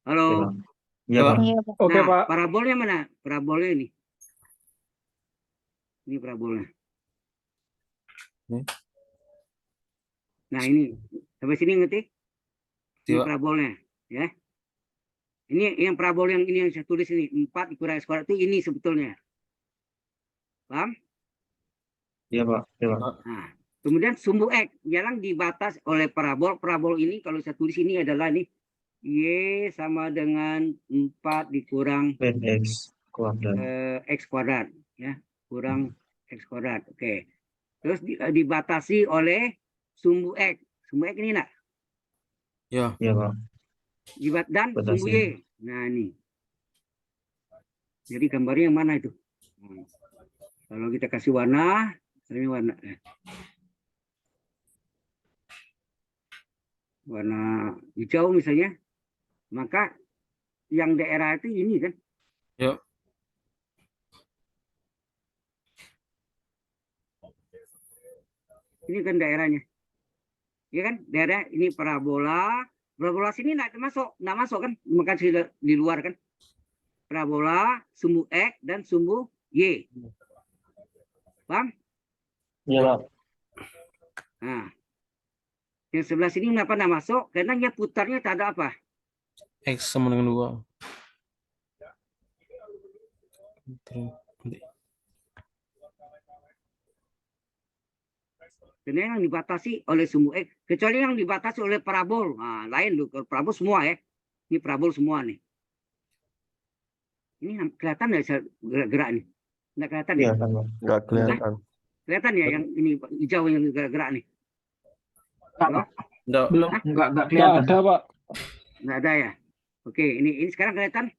Halo? Iya, Pak. Iya, Pak. Oke, Nah, Pak. parabolnya mana? Parabolnya ini. Ini parabolnya. Ini. Nah, ini. Sampai sini ngerti? Ini Iya. parabolnya, ya. Ini yang parabol yang ini yang saya tulis ini 4 dikurangi x kuadrat itu ini sebetulnya. Paham? Iya, Pak. Iya, Pak. Nah, kemudian sumbu x yang dibatas oleh parabol. Parabol ini kalau saya tulis ini adalah nih y sama dengan 4 dikurang X kuadrat. x kuadrat, ya, kurang x kuadrat. Oke. Terus dibatasi oleh sumbu x. Sumbu x ini nak. Ya. Iya, Pak. Dan sumbu Batasi. y. Nah, ini. Jadi gambarnya yang mana itu? Nah, kalau kita kasih warna, ini warna. Warna hijau misalnya, maka yang daerah itu ini kan. Ya. Ini kan daerahnya. Ya kan? Daerah ini parabola. Parabola sini nggak masuk kan? Maka di luar kan. Parabola, sumbu X dan sumbu Y. Paham? Iya, Pak. Nah. Yang sebelah sini kenapa nggak masuk? Karena dia putarnya tak ada apa? X sama dengan 2. Karena yang dibatasi oleh sumbu X. Kecuali yang dibatasi oleh parabol. Nah, lain loh. Parabol semua ya. Ini parabol semua nih. Ini kelihatan nggak gerak-gerak nih? Nggak kelihatan ya? Nggak kelihatan. Kelihatan ya yang ini hijau yang gerak-gerak nih? Enggak. Belum, enggak Nggak kelihatan. ada, Pak. Nggak ada ya? Oke, ini sekarang kelihatan?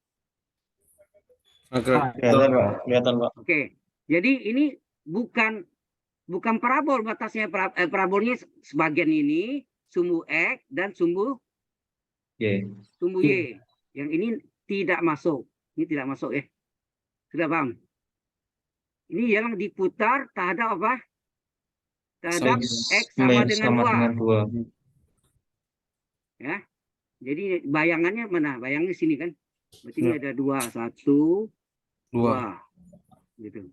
Kelihatan, Pak. Kelihatan, Pak. Oke, jadi ini bukan parabol batasnya. Parabolnya sebagian ini sumbu X dan sumbu Y. Y. Yang ini tidak masuk. Ini tidak masuk ya. Sudah paham? Ini yang diputar terhadap apa? Terhadap X sama dengan 2. Ya. Jadi bayangannya mana? Bayangnya sini kan. Berarti ini ada 2, 1, 2. Gitu.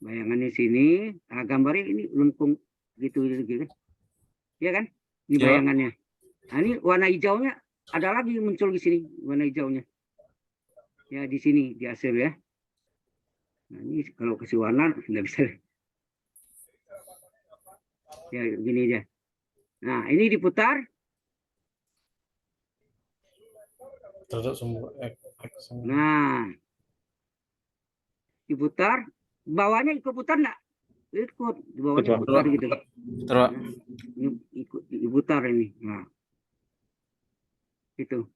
Bayangannya sini. Nah, gambarnya ini lengkung gitu. Ya kan? Ini bayangannya. Nah, ini warna hijaunya ada lagi muncul di sini warna hijaunya. Ya di sini di hasil ya. Nah, ini kalau kasih warna nggak bisa. Ya gini aja. Nah ini diputar. Terhadap sumbu X. Nah diputar. Bawahnya ikut putar nggak? Ikut. Di bawahnya putar gitu. Terus. Ini ikut diputar ini. Nah itu.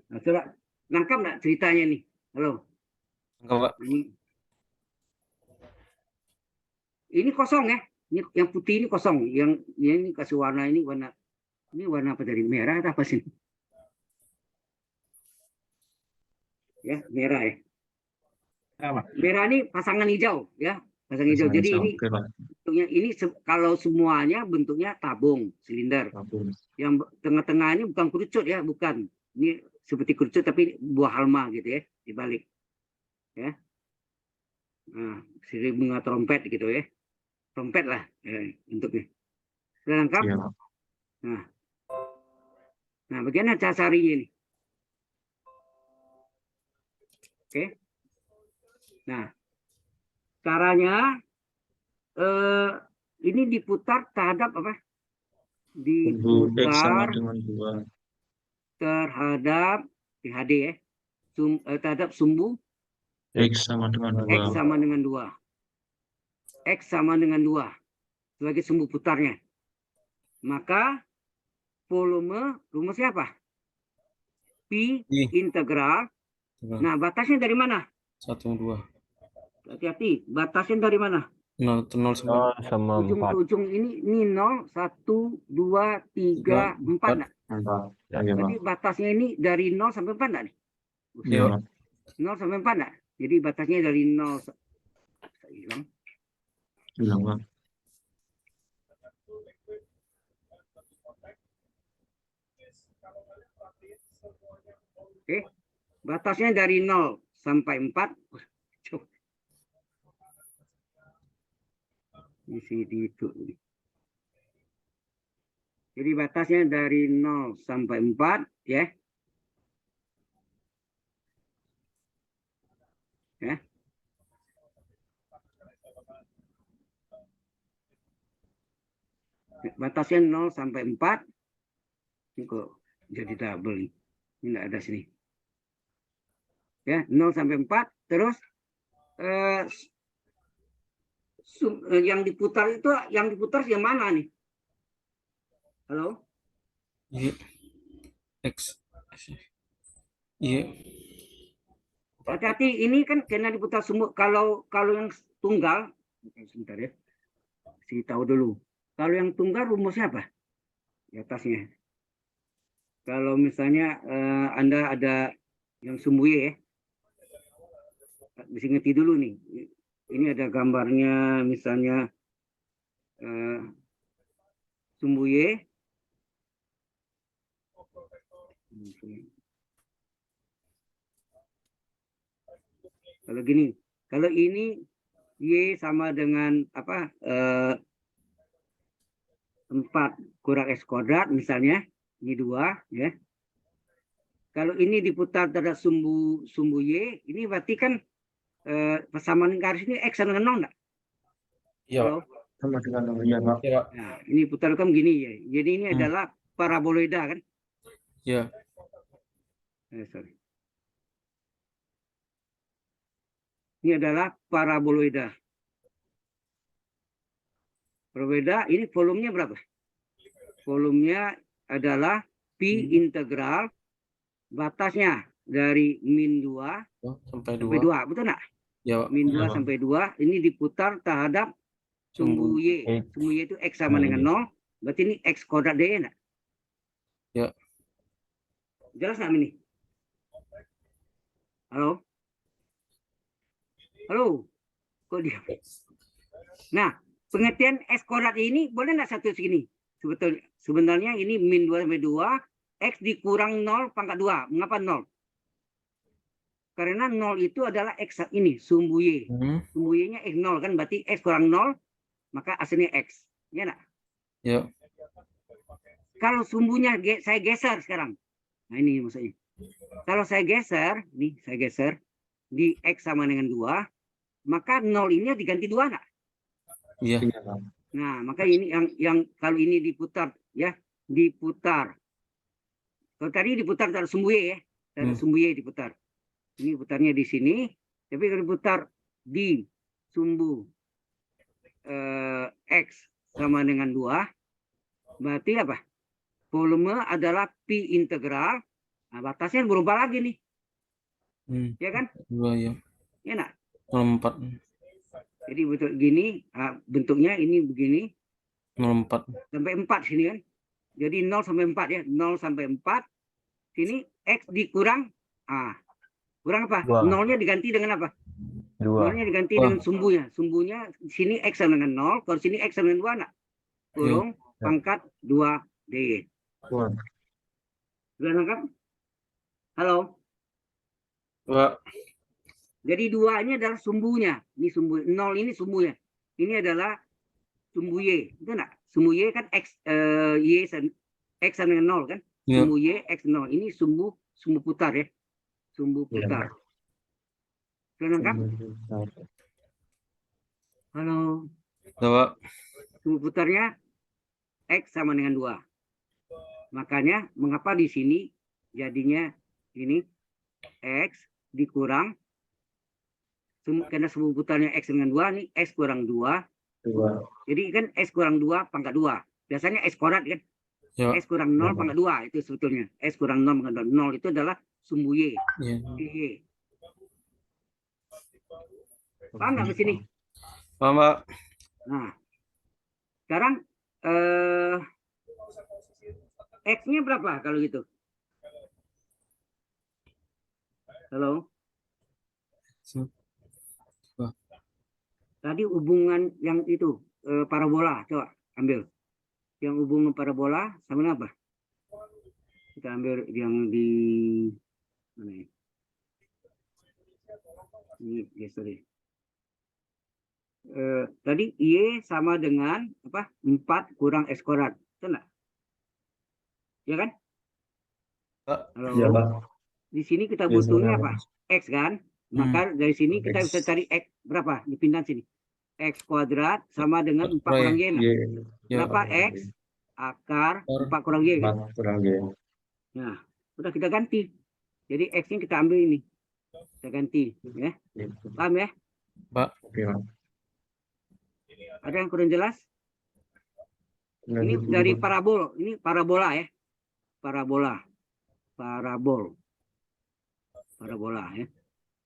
Nah, coba nangkap nggak ceritanya nih? Halo. Nangkap, Pak. Ini kosong ya. Ini yang putih ini kosong. Yang ini kasih warna ini warna apa dari merah atau apa sih? Ya merah ya. Merah ini pasangan hijau ya. Pasangan hijau. Jadi ini bentuknya ini kalau semuanya bentuknya tabung silinder. Yang tengah-tengah ini bukan kerucut ya, bukan. Ini seperti kerucut tapi buah halma gitu ya, dibalik. Ya. Nah, siri bunga trompet gitu ya. Trompet lah bentuknya. Sudah lengkap? Ya. Nah, bagaimana cara carinya ini? Oke. Nah, caranya ini diputar terhadap apa? Diputar terhadap PHD ya. Terhadap sumbu X sama dengan 2. X sama dengan 2. X sama dengan 2 sebagai sumbu putarnya. Maka volume rumusnya apa? Pi integral. Nah, batasnya dari mana? 1, 2. Hati-hati, batasnya dari mana? 0 sama 4. Ujung ini 0, 1, 2, 3, 4. Jadi batasnya ini dari 0 sampai 4 enggak nih? Iya. 0 sampai 4 enggak? Jadi batasnya dari 0 Hilang, Pak. Oke. Batasnya dari 0 sampai 4. Isi di itu. Jadi batasnya dari 0 sampai 4 ya. Ya. Batasnya 0 sampai 4. Ini kok jadi double. Ini enggak ada sini. Ya, 0 sampai 4 terus yang diputar itu yang mana nih? Halo? Y X Y. Hati-hati, ini kan kena diputar semua. Kalau yang tunggal, sebentar ya, kasih tahu dulu. Kalau yang tunggal rumusnya apa? Di atasnya. Kalau misalnya Anda ada yang sumbu Y ya, mesti ngerti dulu nih. Ini ada gambarnya, misalnya sumbu Y. Kalau gini, kalau ini Y sama dengan apa? 4 kurang X kuadrat misalnya, ini 2 ya. Kalau ini diputar terhadap sumbu Y, ini berarti kan persamaan garis ini X sama dengan 0 enggak? Iya. Sama dengan ya, Pak. Iya. Nah, ini putarkan gini ya. Jadi ini adalah paraboloida kan? Iya. Sorry. Ini adalah paraboloida. Paraboloida ini volumenya berapa? Volumenya adalah pi integral batasnya dari min 2 sampai 2, betul nggak? Ya, Min 2 sampai 2 ini diputar terhadap sumbu Y. Sumbu Y itu X sama dengan 0. Berarti ini X kuadrat D enggak? Ya. Jelas nggak ini? Halo? Halo? Kok diam? Nah, pengertian X kuadrat ini boleh nggak satu segini? Sebenarnya ini min 2 sampai 2, X dikurang 0 pangkat 2. Mengapa 0? Karena 0 itu adalah X ini, sumbu Y. Sumbu Y-nya X 0 kan, berarti X kurang 0, maka hasilnya X. Ya enggak? Ya. Kalau sumbunya saya geser sekarang. Nah ini maksudnya. Kalau saya geser, nih saya geser, di X sama dengan 2, maka 0 ini diganti 2 enggak? Iya. Nah, maka ini yang kalau ini diputar ya, diputar. Kalau tadi diputar dari sumbu Y ya, dari sumbu Y diputar. Ini putarnya di sini, tapi kalau diputar di sumbu X sama dengan 2, berarti apa? Volume adalah pi integral. Nah, batasnya berubah lagi nih. Ya kan? 2 ya. Ya enggak? 04. Jadi betul gini, bentuknya ini begini. 04. Sampai 4 sini kan. Jadi 0 sampai 4 ya. 0 sampai 4. Sini X dikurang. Kurang apa? 0-nya diganti dengan apa? 0-nya diganti dengan sumbunya. Sumbunya sini X sama dengan 0. Kalau sini X sama dengan 2 enggak? Kurung pangkat 2D. Sudah lengkap? Halo? Pak. Jadi 2 ini adalah sumbunya. Ini sumbu 0 ini sumbunya. Ini adalah sumbu Y. Itu enggak? Sumbu Y kan X Y X sama dengan 0 kan? Sumbu Y X 0. Ini sumbu putar ya. Sumbu putar. Sudah lengkap? Halo. Pak. Sumbu putarnya X sama dengan 2. Makanya mengapa di sini jadinya ini X dikurang, karena sumbu putarnya X dengan 2, nih X kurang 2. Jadi kan X kurang 2 pangkat 2. Biasanya X kuadrat kan? Ya. X kurang 0 pangkat 2 itu sebetulnya. X kurang 0 pangkat 2. 0 itu adalah sumbu Y. Ya. Y. Paham nggak di sini? Paham, Pak. Nah, sekarang X-nya berapa kalau gitu? Halo? Tadi hubungan yang itu, parabola, coba ambil. Yang hubungan parabola sama apa? Kita ambil yang di mana ya? Ini sorry. Tadi Y sama dengan apa? 4 kurang X kuadrat. Betul nggak? Ya kan? Pak. Halo? Iya, Pak. Di sini kita Iya, butuhnya sebenarnya. apa? X kan? Maka dari sini kita bisa X. cari X berapa? Dipindah sini. X kuadrat sama dengan 4 kurang Y. Nah. Y. Berapa X? Akar 4 kurang Y kan? 4 kurang Y. Nah, udah kita ganti. Jadi X-nya kita ambil ini. Kita ganti. Ya. Paham ya? Pak. Oke, Pak. Ada yang kurang jelas? Ini Lanjut dulu, dari Pak. parabol. Ini parabola ya. Parabola. Parabol. Parabola ya.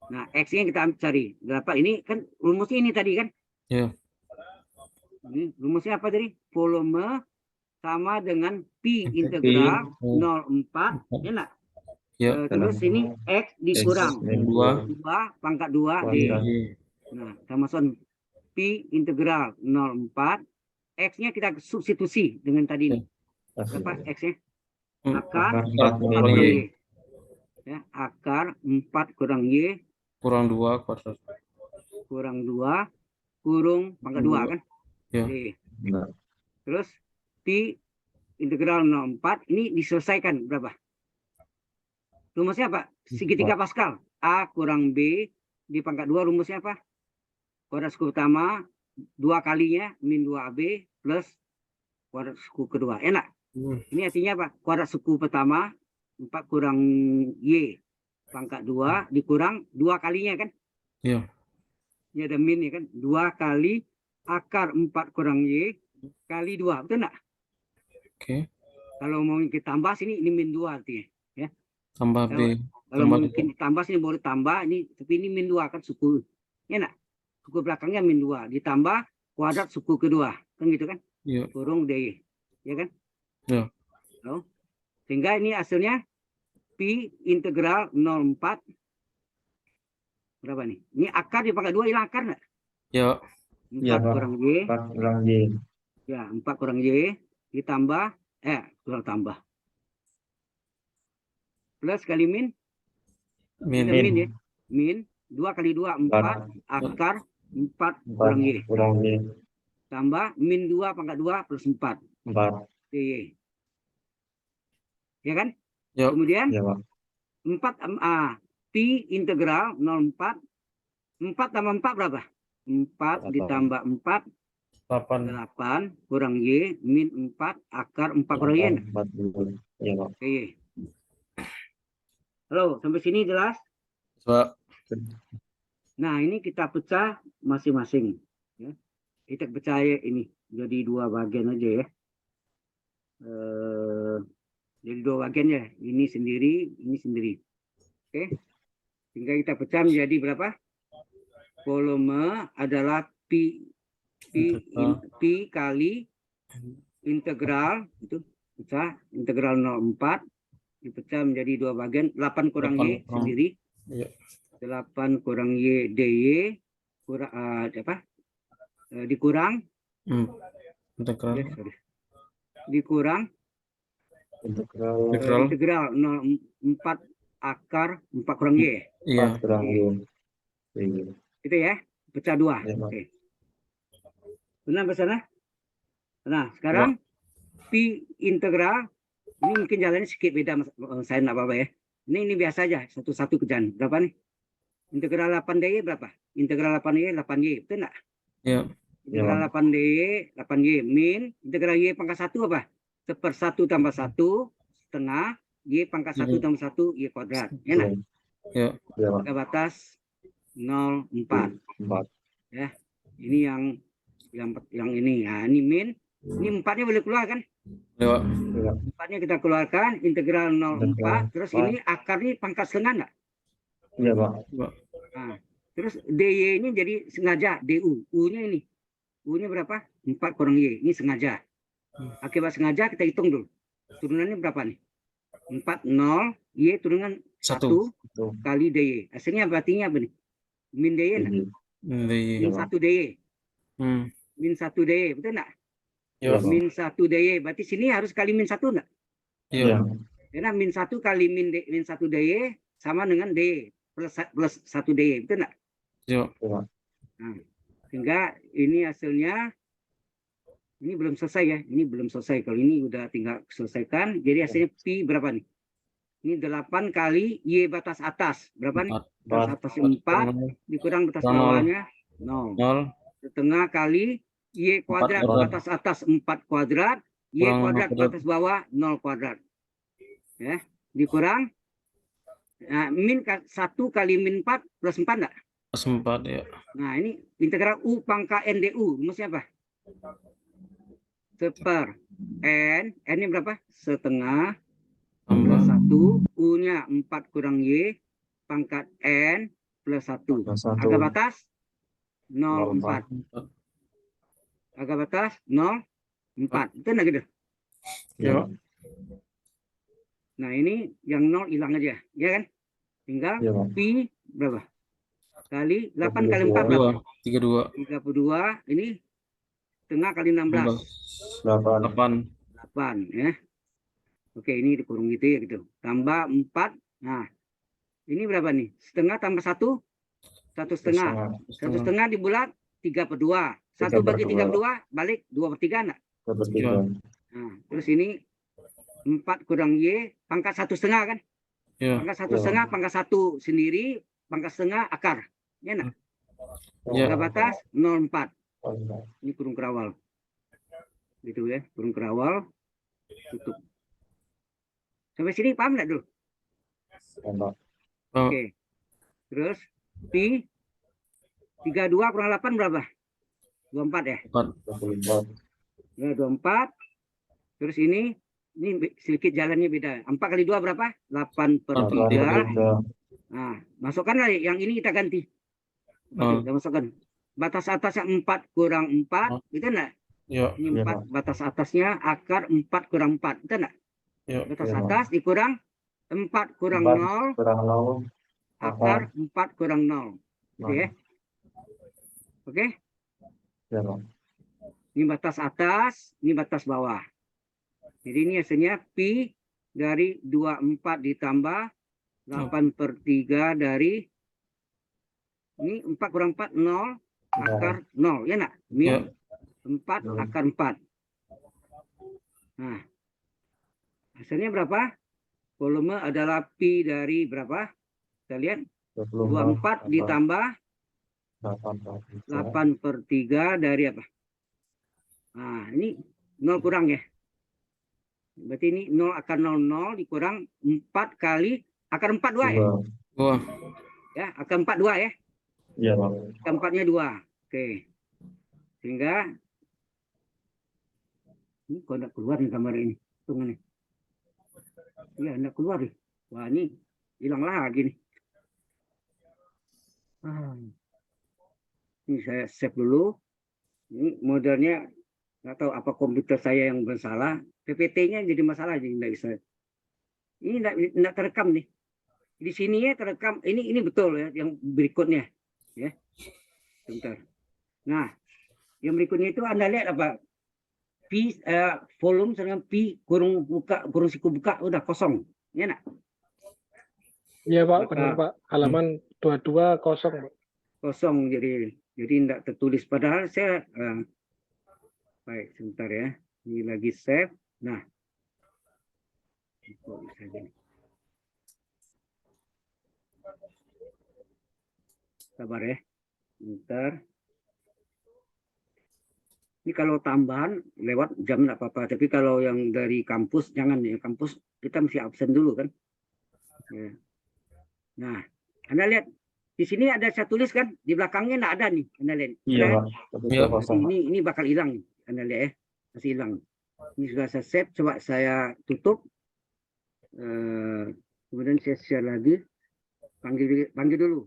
Nah, X-nya kita cari. Berapa? Ini kan rumusnya ini tadi kan? Iya. Ini rumusnya apa tadi? Volume sama dengan Pi integral 0,4. Ya enggak? Ya. Terus ini X dikurang. X, 2. 2 pangkat 2 D. Nah, sama son Pi integral 0,4. X-nya kita substitusi dengan tadi ini. Berapa X-nya? Akar 4 kurang Y. Ya, akar 4 kurang Y Kurang 2 kuadrat. kurang 2 kurung pangkat 2 kan? Ya. D. Nah, Terus Pi integral 0,4 ini diselesaikan berapa? Rumusnya apa? Segitiga Pascal. A kurang B di pangkat 2 rumusnya apa? Kuadrat suku pertama 2 kalinya min 2AB plus kuadrat suku kedua. Enak. Ini artinya apa? Kuadrat suku pertama 4 kurang Y pangkat 2 dikurang 2 kalinya kan? Iya. Ini ada min ya kan? 2 kali akar 4 kurang Y kali 2. Betul enggak? Oke. Kalau mau kita tambah sini ini min 2 artinya. Ya. Tambah B. Kalau Tambah mungkin ditambah sini boleh tambah ini, tapi ini min 2 kan suku. Ya enggak? Suku belakangnya min 2 ditambah kuadrat suku kedua. Kan gitu kan? Iya. Kurung DY. Ya kan? Ya. Oh. Sehingga ini hasilnya Pi integral 0,4 berapa nih? Ini akar di pangkat 2 hilang akar enggak? Ya. 4 Iya, Pak. kurang Y. 4 kurang Y. Ya, 4 kurang Y ditambah kurang tambah. Plus kali min. Min. Ada min ya. Min 2 kali 2 4 akar 4 kurang Y. Kurang Y. Tambah min 2 pangkat 2 plus 4 4. DY. Ya kan? Ya. Kemudian Iya, Pak. 4 Pi integral 0,4 4 tambah 4 berapa? 4 ditambah 4 8. 8 kurang Y min 4 akar 4 kurang Y. 4. Iya, Pak. Y. Halo, sampai sini jelas? Pak. Nah, ini kita pecah masing-masing. Ya. Kita percaya ini jadi 2 bagian aja ya. Jadi 2 bagian ya. Ini sendiri, ini sendiri. Oke. Sehingga kita pecah menjadi berapa? Volume adalah Pi kali integral itu pecah integral 0,4 dipecah menjadi 2 bagian 8 kurang Y sendiri. Iya. 8 kurang Y DY kurang dikurang Integral. dikurang Integral integral 0,4 akar 4 kurang Y. Iya. 4 kurang Y. Iya. Itu ya, pecah 2. Iya, Pak. Oke. Benar sana? Nah, sekarang Pi integral ini mungkin jalannya sedikit beda, saya enggak apa-apa ya. Ini biasa aja, satu-satu kerjaan. Berapa nih? Integral 8DY berapa? Integral 8Y 8Y, betul enggak? Iya. Integral 8DY 8Y min integral Y pangkat 1 apa? 1/1 tambah 1 setengah Y pangkat 1 tambah 1 Y kuadrat. Ya enggak? Iya. Iya, Pak. Kita batas 0,4. 4. Ya. Ini yang ini. Nah, ini min. Ini 4-nya boleh keluar kan? Iya. 4-nya kita keluarkan integral 0,4. Terus ini akar ini pangkat setengah enggak? Iya, Pak. Nah, terus DY ini jadi sengaja DU. U-nya ini. U-nya berapa? 4 kurang Y. Ini sengaja. Akibat sengaja kita hitung dulu. Turunannya berapa nih? 4 0 Y turunan 1 kali DY. Hasilnya berarti apa nih? Min DY enggak? Min 1 DY. Min 1 DY, betul enggak? Iya. Min 1 DY. Berarti sini harus kali min 1 enggak? Iya. Karena min 1 kali min 1 DY sama dengan D plus 1 DY, betul nggak? Yuk. Nah, sehingga ini hasilnya, ini belum selesai ya, ini belum selesai. Kalau ini udah tinggal selesaikan, jadi hasilnya pi berapa nih? Ini 8 kali Y batas atas, berapa nih? Batas atas 4, dikurang batas bawahnya 0. 0. Setengah kali Y kuadrat batas atas 4 kuadrat, Y Kurang kuadrat kuadrat. batas bawah 0 kuadrat. Ya, dikurang min 1 kali min 4 plus 4 enggak? Plus 4 ya. Nah, ini integral U pangkat NDU. Rumusnya apa? Seper N ini berapa? Setengah Tambah plus 1, U-nya 4 kurang Y pangkat N plus 1. Agak batas 0,4. Agak batas 0,4. Itu enggak gitu? ya. Nah, ini yang 0 hilang aja, ya kan? Tinggal Iya, Pak. pi berapa? Kali 8 kali 4 berapa? 32. 32. Ini setengah kali 16. 8. 8 ya. Oke, ini dikurung gitu ya gitu. Tambah 4. Nah, ini berapa nih? Setengah tambah 1, 1,5. 1,5 dibulat 3/2. 1 bagi 3/2 balik 2/3 enggak? Nah, terus ini 4 kurang Y pangkat 1,5 kan? Ya. Pangkat 1,5 pangkat 1 sendiri, pangkat setengah akar. Ya enggak? Ya. Agak batas 0,4. Ini kurung kerawal. Gitu ya, kurung kerawal. Tutup. Sampai sini paham enggak dulu? Oh, Oke. Terus pi 32 kurang 8 berapa? 24 ya? 4. Ya, 24. Terus ini sedikit jalannya beda. 4 kali 2 berapa? 8/3. Nah, masukkan lah yang ini kita ganti. Kita masukkan. Batas atasnya 4 kurang 4, itu enggak? Ya. Ini 4 batas atasnya akar 4 kurang 4, itu enggak? Ya. Batas atas dikurang 4 kurang 0, akar 4 kurang 0. Gitu ya. Oke? Ini batas atas, ini batas bawah. Jadi ini hasilnya pi dari 24 ditambah 8/3 dari ini 4 kurang 4 0 akar 0 ya enggak? Min Ya. 4 akar 4. Nah, hasilnya berapa? Volume adalah pi dari berapa? Kita lihat 24 ditambah 8/3 dari apa? Nah, ini 0 kurang ya. Berarti ini 0 akar 0 dikurang 4 kali akar 4 2 ya? Wah. Ya, akar 4 2 ya. Iya, Pak. Akar 4-nya 2. Oke. Sehingga ini kok enggak keluar nih gambar ini. Tunggu nih. Iya, enggak keluar nih. Wah, ini hilang lagi nih. Ini saya save dulu. Ini modelnya nggak tahu apa komputer saya yang bersalah. PPT-nya jadi masalah, jadi nggak bisa. Ini nggak terekam nih. Di sini ya terekam. Ini betul ya, yang berikutnya. Ya, sebentar. Nah, yang berikutnya itu Anda lihat apa? Pi volume dengan pi kurung siku buka udah kosong. Ya nak? Iya Pak, benar Pak. Halaman 22 kosong Pak. Kosong jadi tidak tertulis. Padahal saya baik sebentar ya. Ini lagi save. Nah, kok bisa gini? Sabar ya. Bentar. Ini kalau tambahan lewat jam enggak apa-apa. Tapi kalau yang dari kampus jangan ya. Kampus kita mesti absen dulu kan. Ya. Nah, Anda lihat di sini ada saya tulis kan, di belakangnya enggak ada nih. Anda lihat. Iya, Pak. Ya. Ini bakal hilang nih. Anda lihat ya. Masih hilang. Ini sudah saya save, coba saya tutup. Kemudian saya share lagi. Panggil dulu.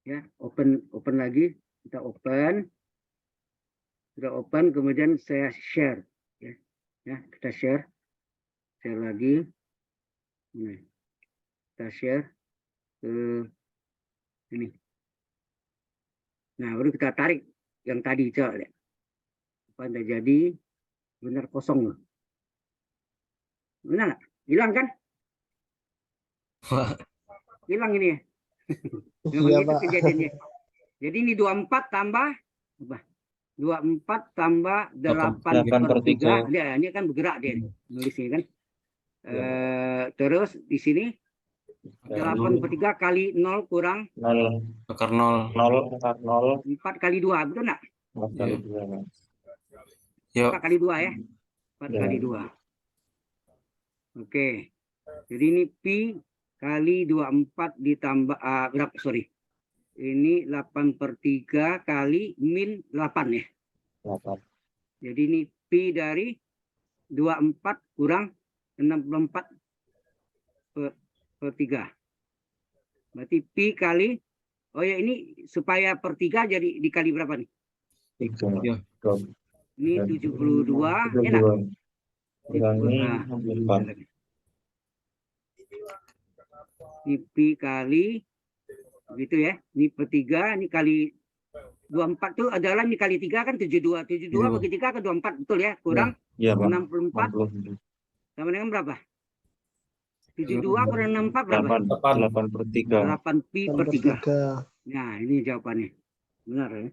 Ya, open lagi. Kita open. Sudah open, kemudian saya share. Ya, kita share. Share lagi. Ini. Kita share ke ini. Nah, baru kita tarik yang tadi, coba lihat. Apa yang terjadi? Benar kosong. Benar nggak? Hilang kan? Hilang ini ya. Memang Iya, itu Pak. kejadiannya. Jadi ini 24 tambah apa? 24 tambah 8 per 3. Ini kan bergerak dia nulisnya kan. Terus di sini 8 per 3 kali 0 kurang 0 akar 0. 0 akar 0 4 kali 2, betul nggak? 4 kali 2 Mas. 4 kali 2 ya. 4 Ya. kali 2. Oke. Jadi ini pi kali 24 ditambah berapa? Sorry. Ini 8 per 3 kali min 8 ya. 8. Jadi ini pi dari 24 kurang 64 per 3. Berarti pi kali, oh ya ini supaya per 3 jadi dikali berapa nih? 3. Ya. Ini 72, enak. Kurangi Nah, 64. ini pi kali, gitu ya. Ini per 3, ini kali 24 itu adalah ini kali 3 kan 72. 72 bagi 3 ke 24, betul ya? Kurang Iya, Pak. 64 sama dengan berapa? 72 kurang 64 berapa? 8 per 3. 8 pi per 3. 3. Nah, ini jawabannya. Benar ya.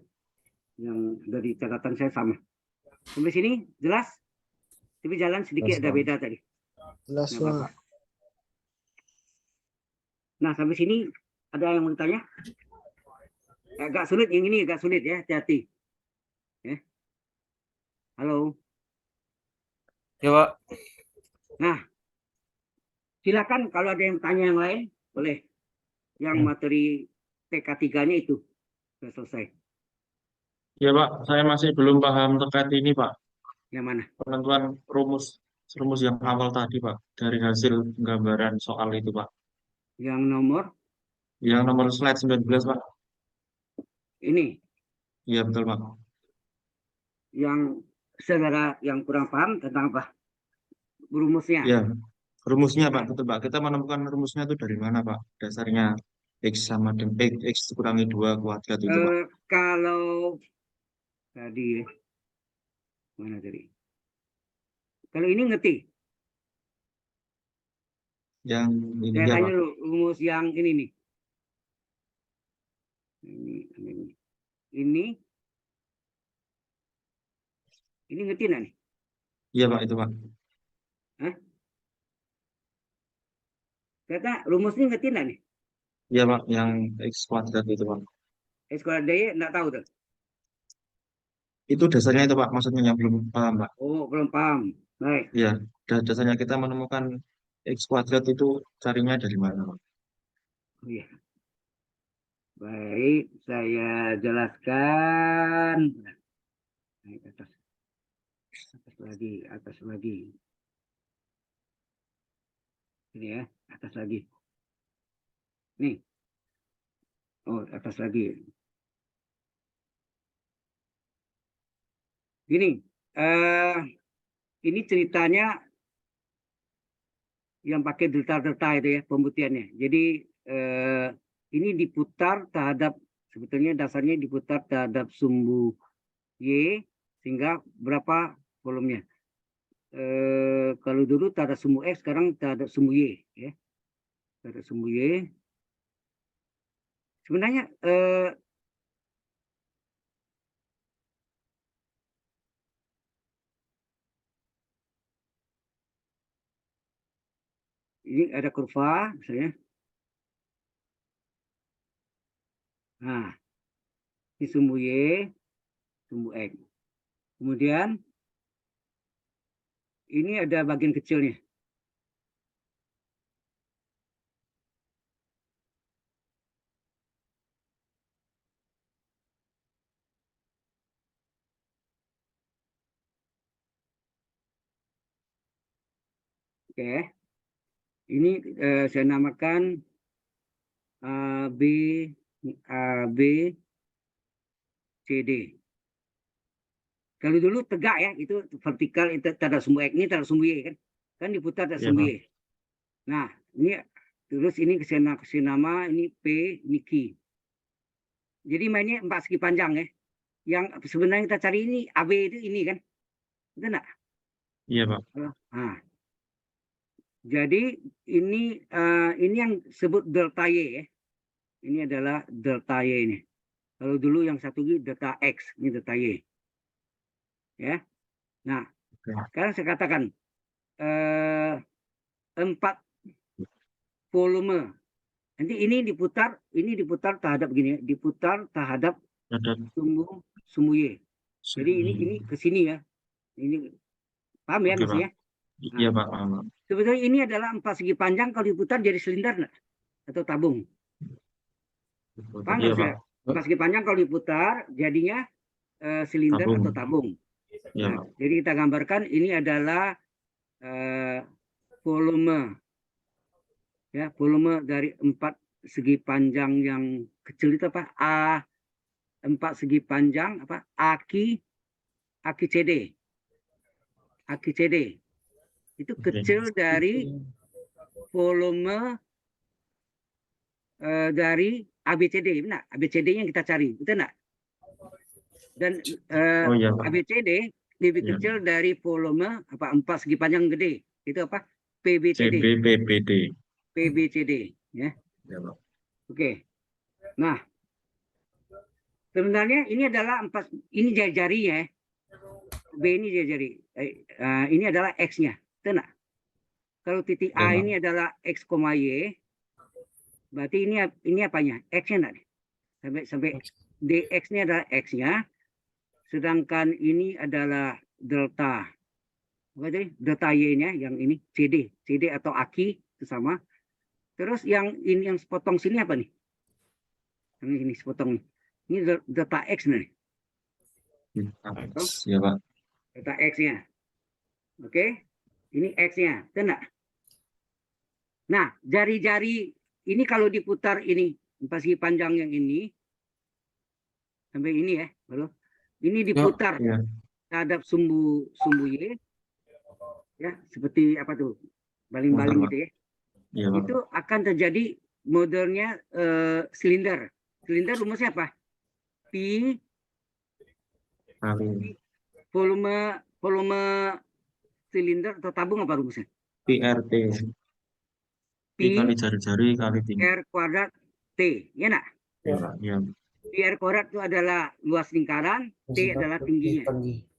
Yang dari catatan saya sama. Sampai sini jelas? Tapi jalan sedikit ada beda tadi. Jelas, Nggak apa-apa. Pak. Nah, sampai sini ada yang mau ditanya? Agak sulit yang ini, agak sulit ya, hati-hati. Ya. Halo. Ya, Pak. Nah, silakan kalau ada yang tanya yang lain, boleh. Yang materi TK3-nya itu sudah selesai. Ya Pak, saya masih belum paham terkait ini Pak. Yang mana? Penentuan rumus yang awal tadi Pak, dari hasil penggambaran soal itu Pak. Yang nomor? Yang nomor slide 19 Pak. Ini. Iya betul Pak. Yang saudara yang kurang paham tentang apa? Rumusnya. Iya, rumusnya Pak, betul Pak. Kita menemukan rumusnya itu dari mana Pak? Dasarnya X sama dengan X kurangi 2 kuadrat itu Pak. Kalau tadi, mana tadi? Kalau ini ngerti? Yang ini Saya ya tanya Pak. dulu, rumus yang ini nih. Ini ngerti nggak nih? Iya Pak, itu Pak. Hah? Kata rumusnya ngerti nggak nih? Iya Pak, yang X kuadrat itu Pak. Sekolah daya nggak tahu tuh. Itu dasarnya itu Pak, maksudnya yang belum paham Pak. Oh, belum paham. Baik. Iya, dasarnya kita menemukan X kuadrat itu carinya dari mana Pak? Oh, iya. Baik, saya jelaskan. Naik atas lagi. Ini ya, atas lagi. Nih. Oh, atas lagi. Gini, ini ceritanya yang pakai delta-delta itu ya, pembuktiannya. Jadi ini diputar terhadap, sebetulnya dasarnya diputar terhadap sumbu Y, sehingga berapa volumenya. Kalau dulu terhadap sumbu X, sekarang terhadap sumbu Y. Ya. Terhadap sumbu Y. Sebenarnya ini ada kurva, misalnya. Nah, ini sumbu Y, sumbu X. Kemudian ini ada bagian kecilnya. Oke. Ini saya namakan A, B, C, D. Kalau dulu tegak ya, itu vertikal, itu terhadap sumbu X, ini terhadap sumbu Y kan. Kan diputar terhadap sumbu Y. Nah, ini terus ini kasih nama, ini P, ini Q. Jadi mainnya 4 segi panjang ya. Yang sebenarnya kita cari ini AB itu ini kan. Betul enggak? Iya Pak. Nah, Jadi ini yang sebut delta Y ya. Ini adalah delta Y ini. Kalau dulu yang satu ini delta X, ini delta Y. Ya. Nah, sekarang saya katakan 4 volume. Nanti ini diputar terhadap begini ya, diputar terhadap sumbu Y. Jadi ini ke sini ya. Ini paham ya Oke, maksudnya? Iya Pak. Paham. Sebetulnya ini adalah 4 segi panjang, kalau diputar jadi silinder nggak? Atau tabung. Paham Iya nggak Pak. 4 segi panjang kalau diputar jadinya silinder Tabung. atau tabung. Iya Nah, Pak. jadi kita gambarkan ini adalah volume. Ya, volume dari 4 segi panjang yang kecil itu apa? 4 segi panjang apa? Aki CD. Aki CD. Itu kecil dari volume dari ABCD, benar? ABCD yang kita cari, betul enggak? Dan Oh iya Pak. ABCD lebih Iya. kecil dari volume apa 4 segi panjang gede. Itu apa? PBCD. CBPBD. PBCD, ya. Iya Pak. Oke. Nah, sebenarnya ini adalah 4, ini jari-jarinya ya. B ini jari-jari. Ini adalah X-nya. Betul enggak? Kalau titik A Ya, ini adalah X, Y, berarti ini apanya? X-nya enggak? Sampai DX-nya adalah X-nya. Sedangkan ini adalah delta. Apa tadi? Delta Y-nya yang ini CD atau Aki itu sama. Terus yang ini yang sepotong sini apa nih? Yang ini sepotong nih. Ini delta X nih. Iya Pak. Delta X-nya. Oke. Ini X-nya. Benar. Nah, jari-jari ini kalau diputar ini, 4 segi panjang yang ini, sampai ini ya, baru. Ini diputar Iya. terhadap sumbu Y. Ya, seperti apa tuh? Baling-baling gitu ya. Iya Pak. Itu akan terjadi modelnya silinder. Silinder rumusnya apa? P volume silinder atau tabung apa rumusnya? PRT. P kali jari-jari kali tinggi. R kuadrat T, ya nak? Iya. P R kuadrat itu adalah luas lingkaran, T adalah tingginya.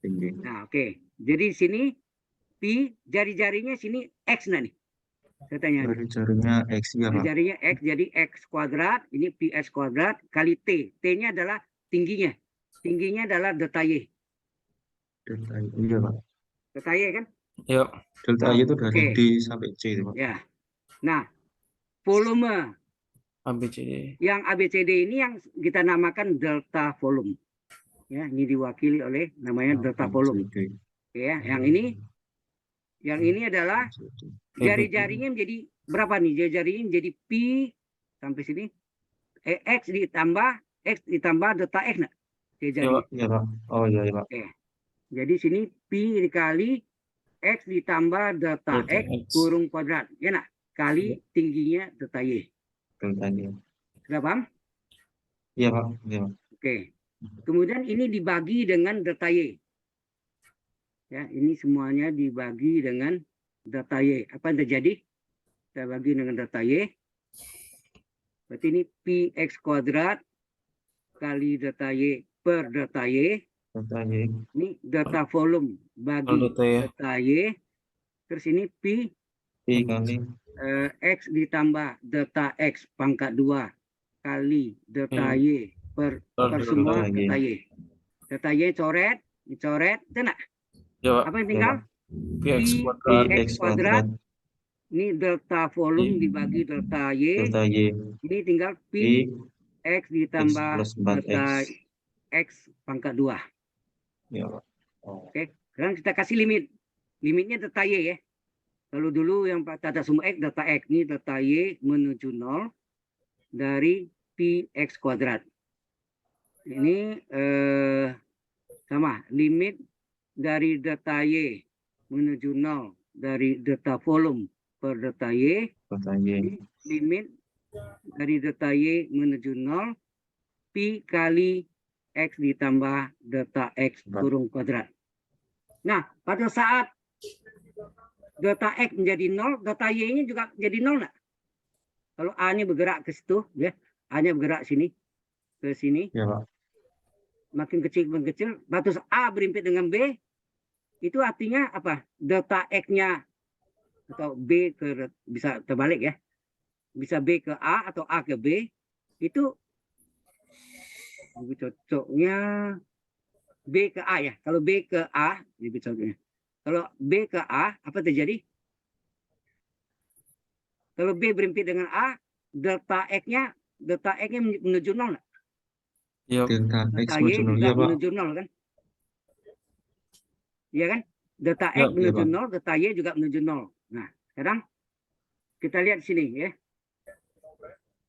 Tinggi. Nah, oke. Jadi di sini P jari-jarinya sini X nah nih. Saya tanya. Jari-jarinya X ya Pak. Jari-jarinya X, jadi X kuadrat, ini PS kuadrat kali T. T-nya adalah tingginya. Tingginya adalah delta Y. Delta Y, iya Pak. Delta Y kan? Yuk. Delta Y itu dari D sampai C itu Pak. Ya. Nah, volume ABCD. yang ABCD ini yang kita namakan delta volume. Ya, ini diwakili oleh namanya delta volume. Ya, yang ini adalah jari-jarinya menjadi berapa nih? Jari-jarinya menjadi P sampai sini. X ditambah delta X nah. Jari-jarinya. Iya Pak. Oh iya Pak. Oke. Jadi sini P dikali X ditambah delta X kurung kuadrat. Ya nak? Kali tingginya delta Y. Delta Y. Sudah paham? Iya Pak. Iya Pak. Oke. Kemudian ini dibagi dengan delta Y. Ya, ini semuanya dibagi dengan delta Y. Apa yang terjadi? Kita bagi dengan delta Y. Berarti ini Px kuadrat kali delta Y per delta Y. Delta Y. Ini delta volume bagi delta Y. Terus ini P kali X ditambah delta X pangkat 2 kali delta Y per semua delta Y. Delta Y dicoret, benar? Apa yang tinggal? Px kuadrat. Ini delta volume dibagi delta Y. Ini tinggal P X ditambah delta X pangkat 2. Ya, Pak. Oke, sekarang kita kasih limit. Limitnya delta Y ya. Kalau dulu yang tata sumbu X, delta X. Ini delta Y menuju 0 dari Px kuadrat. Ini sama. Limit dari delta Y menuju 0 dari delta volume per delta Y. Limit dari delta Y menuju 0 Pi kali X ditambah delta X kurung kuadrat. Nah, pada saat delta X menjadi 0, delta Y-nya juga jadi 0 nggak? Kalau A-nya bergerak ke situ, ya, A-nya bergerak sini, ke sini, Ya, Pak. makin kecil, batas A berimpit dengan B, itu artinya apa? Delta X-nya atau B bisa terbalik ya, bisa B ke A atau A ke B, itu lebih cocoknya B ke A ya. Kalau B ke A, lebih cocoknya. Kalau B ke A, apa terjadi? Kalau B berimpit dengan A, delta X-nya menuju 0 nggak? Iya. Delta X Delta Y menuju 0. juga Iya, Pak. menuju 0 kan? Iya kan? Delta Ya, X menuju Pak. 0, delta Y juga menuju 0. Nah, sekarang kita lihat di sini ya.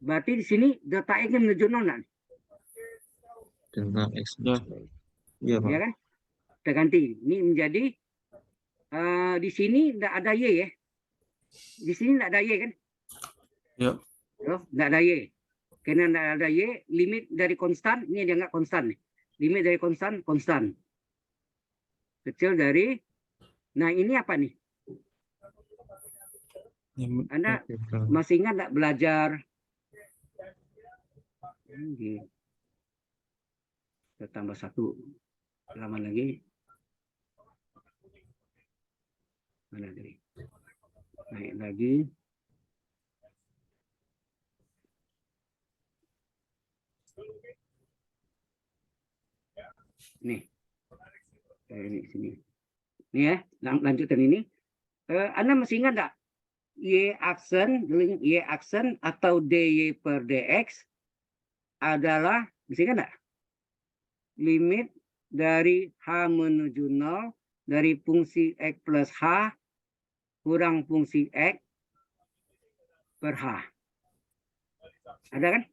Berarti di sini delta X-nya menuju 0 nggak? Delta X Ya. menuju 0. Iya, Pak. Ya kan? Kita ganti. Ini menjadi di sini tidak ada Y ya. Di sini tidak ada Y kan? Ya. Tidak ada Y. Karena tidak ada Y, limit dari konstan, ini dia nggak konstan nih. Limit dari konstan, konstan. Kecil dari, nah ini apa nih? Anda masih ingat nggak belajar? Kita tambah satu halaman lagi. Mana tadi? Naik lagi. Nih. Ini sini. Ini ya, lanjutan ini. Anda masih ingat nggak? Y aksen atau dy per dx adalah, masih ingat nggak? Limit dari H menuju 0 dari fungsi X plus H kurang fungsi X per H. Ada kan?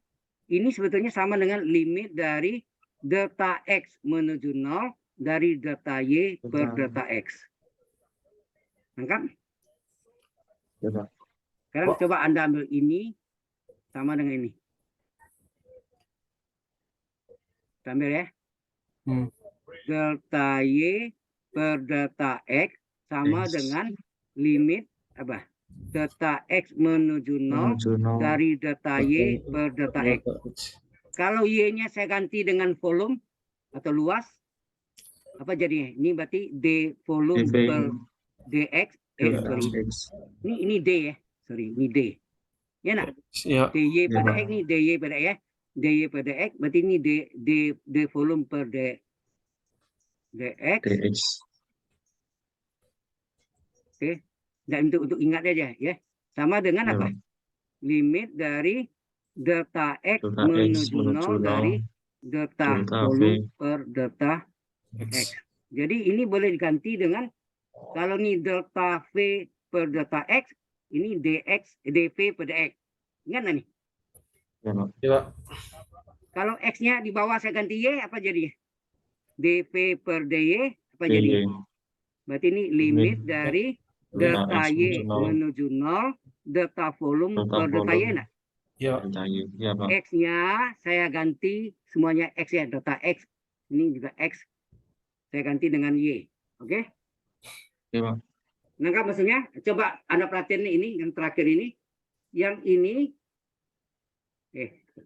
Ini sebetulnya sama dengan limit dari delta X menuju 0 dari delta Y per delta X. Lengkap? Ya, Pak. Sekarang coba Anda ambil ini sama dengan ini. Kita ambil ya. Delta Y per delta X sama dengan limit apa? Delta X menuju 0 dari delta Y per delta X. Kalau Y-nya saya ganti dengan volume atau luas, apa jadinya? Ini berarti D volume per dx. Ini D ya. Sorry, ini D. Ya nak? Ya. dy pada X ini dy pada X ya. dy pada X berarti ini D volume per dx. Oke. Dan untuk ingat aja ya. Sama dengan apa? Limit dari delta X menuju 0 dari delta volume per delta X. Jadi ini boleh diganti dengan, kalau ini delta V per delta X, ini dx, dv per dx. Ingat nggak nih? Ya. Kalau X-nya di bawah saya ganti Y, apa jadinya? dv per dy, apa jadi? Berarti ini limit dari delta Y menuju 0, delta volume per delta Y. Nah? Ya. X-nya saya ganti semuanya X ya, delta X. Ini juga X. Saya ganti dengan Y. Oke? Ya, Pak. Nangkap maksudnya? Coba Anda perhatian ini, yang terakhir ini. Yang ini,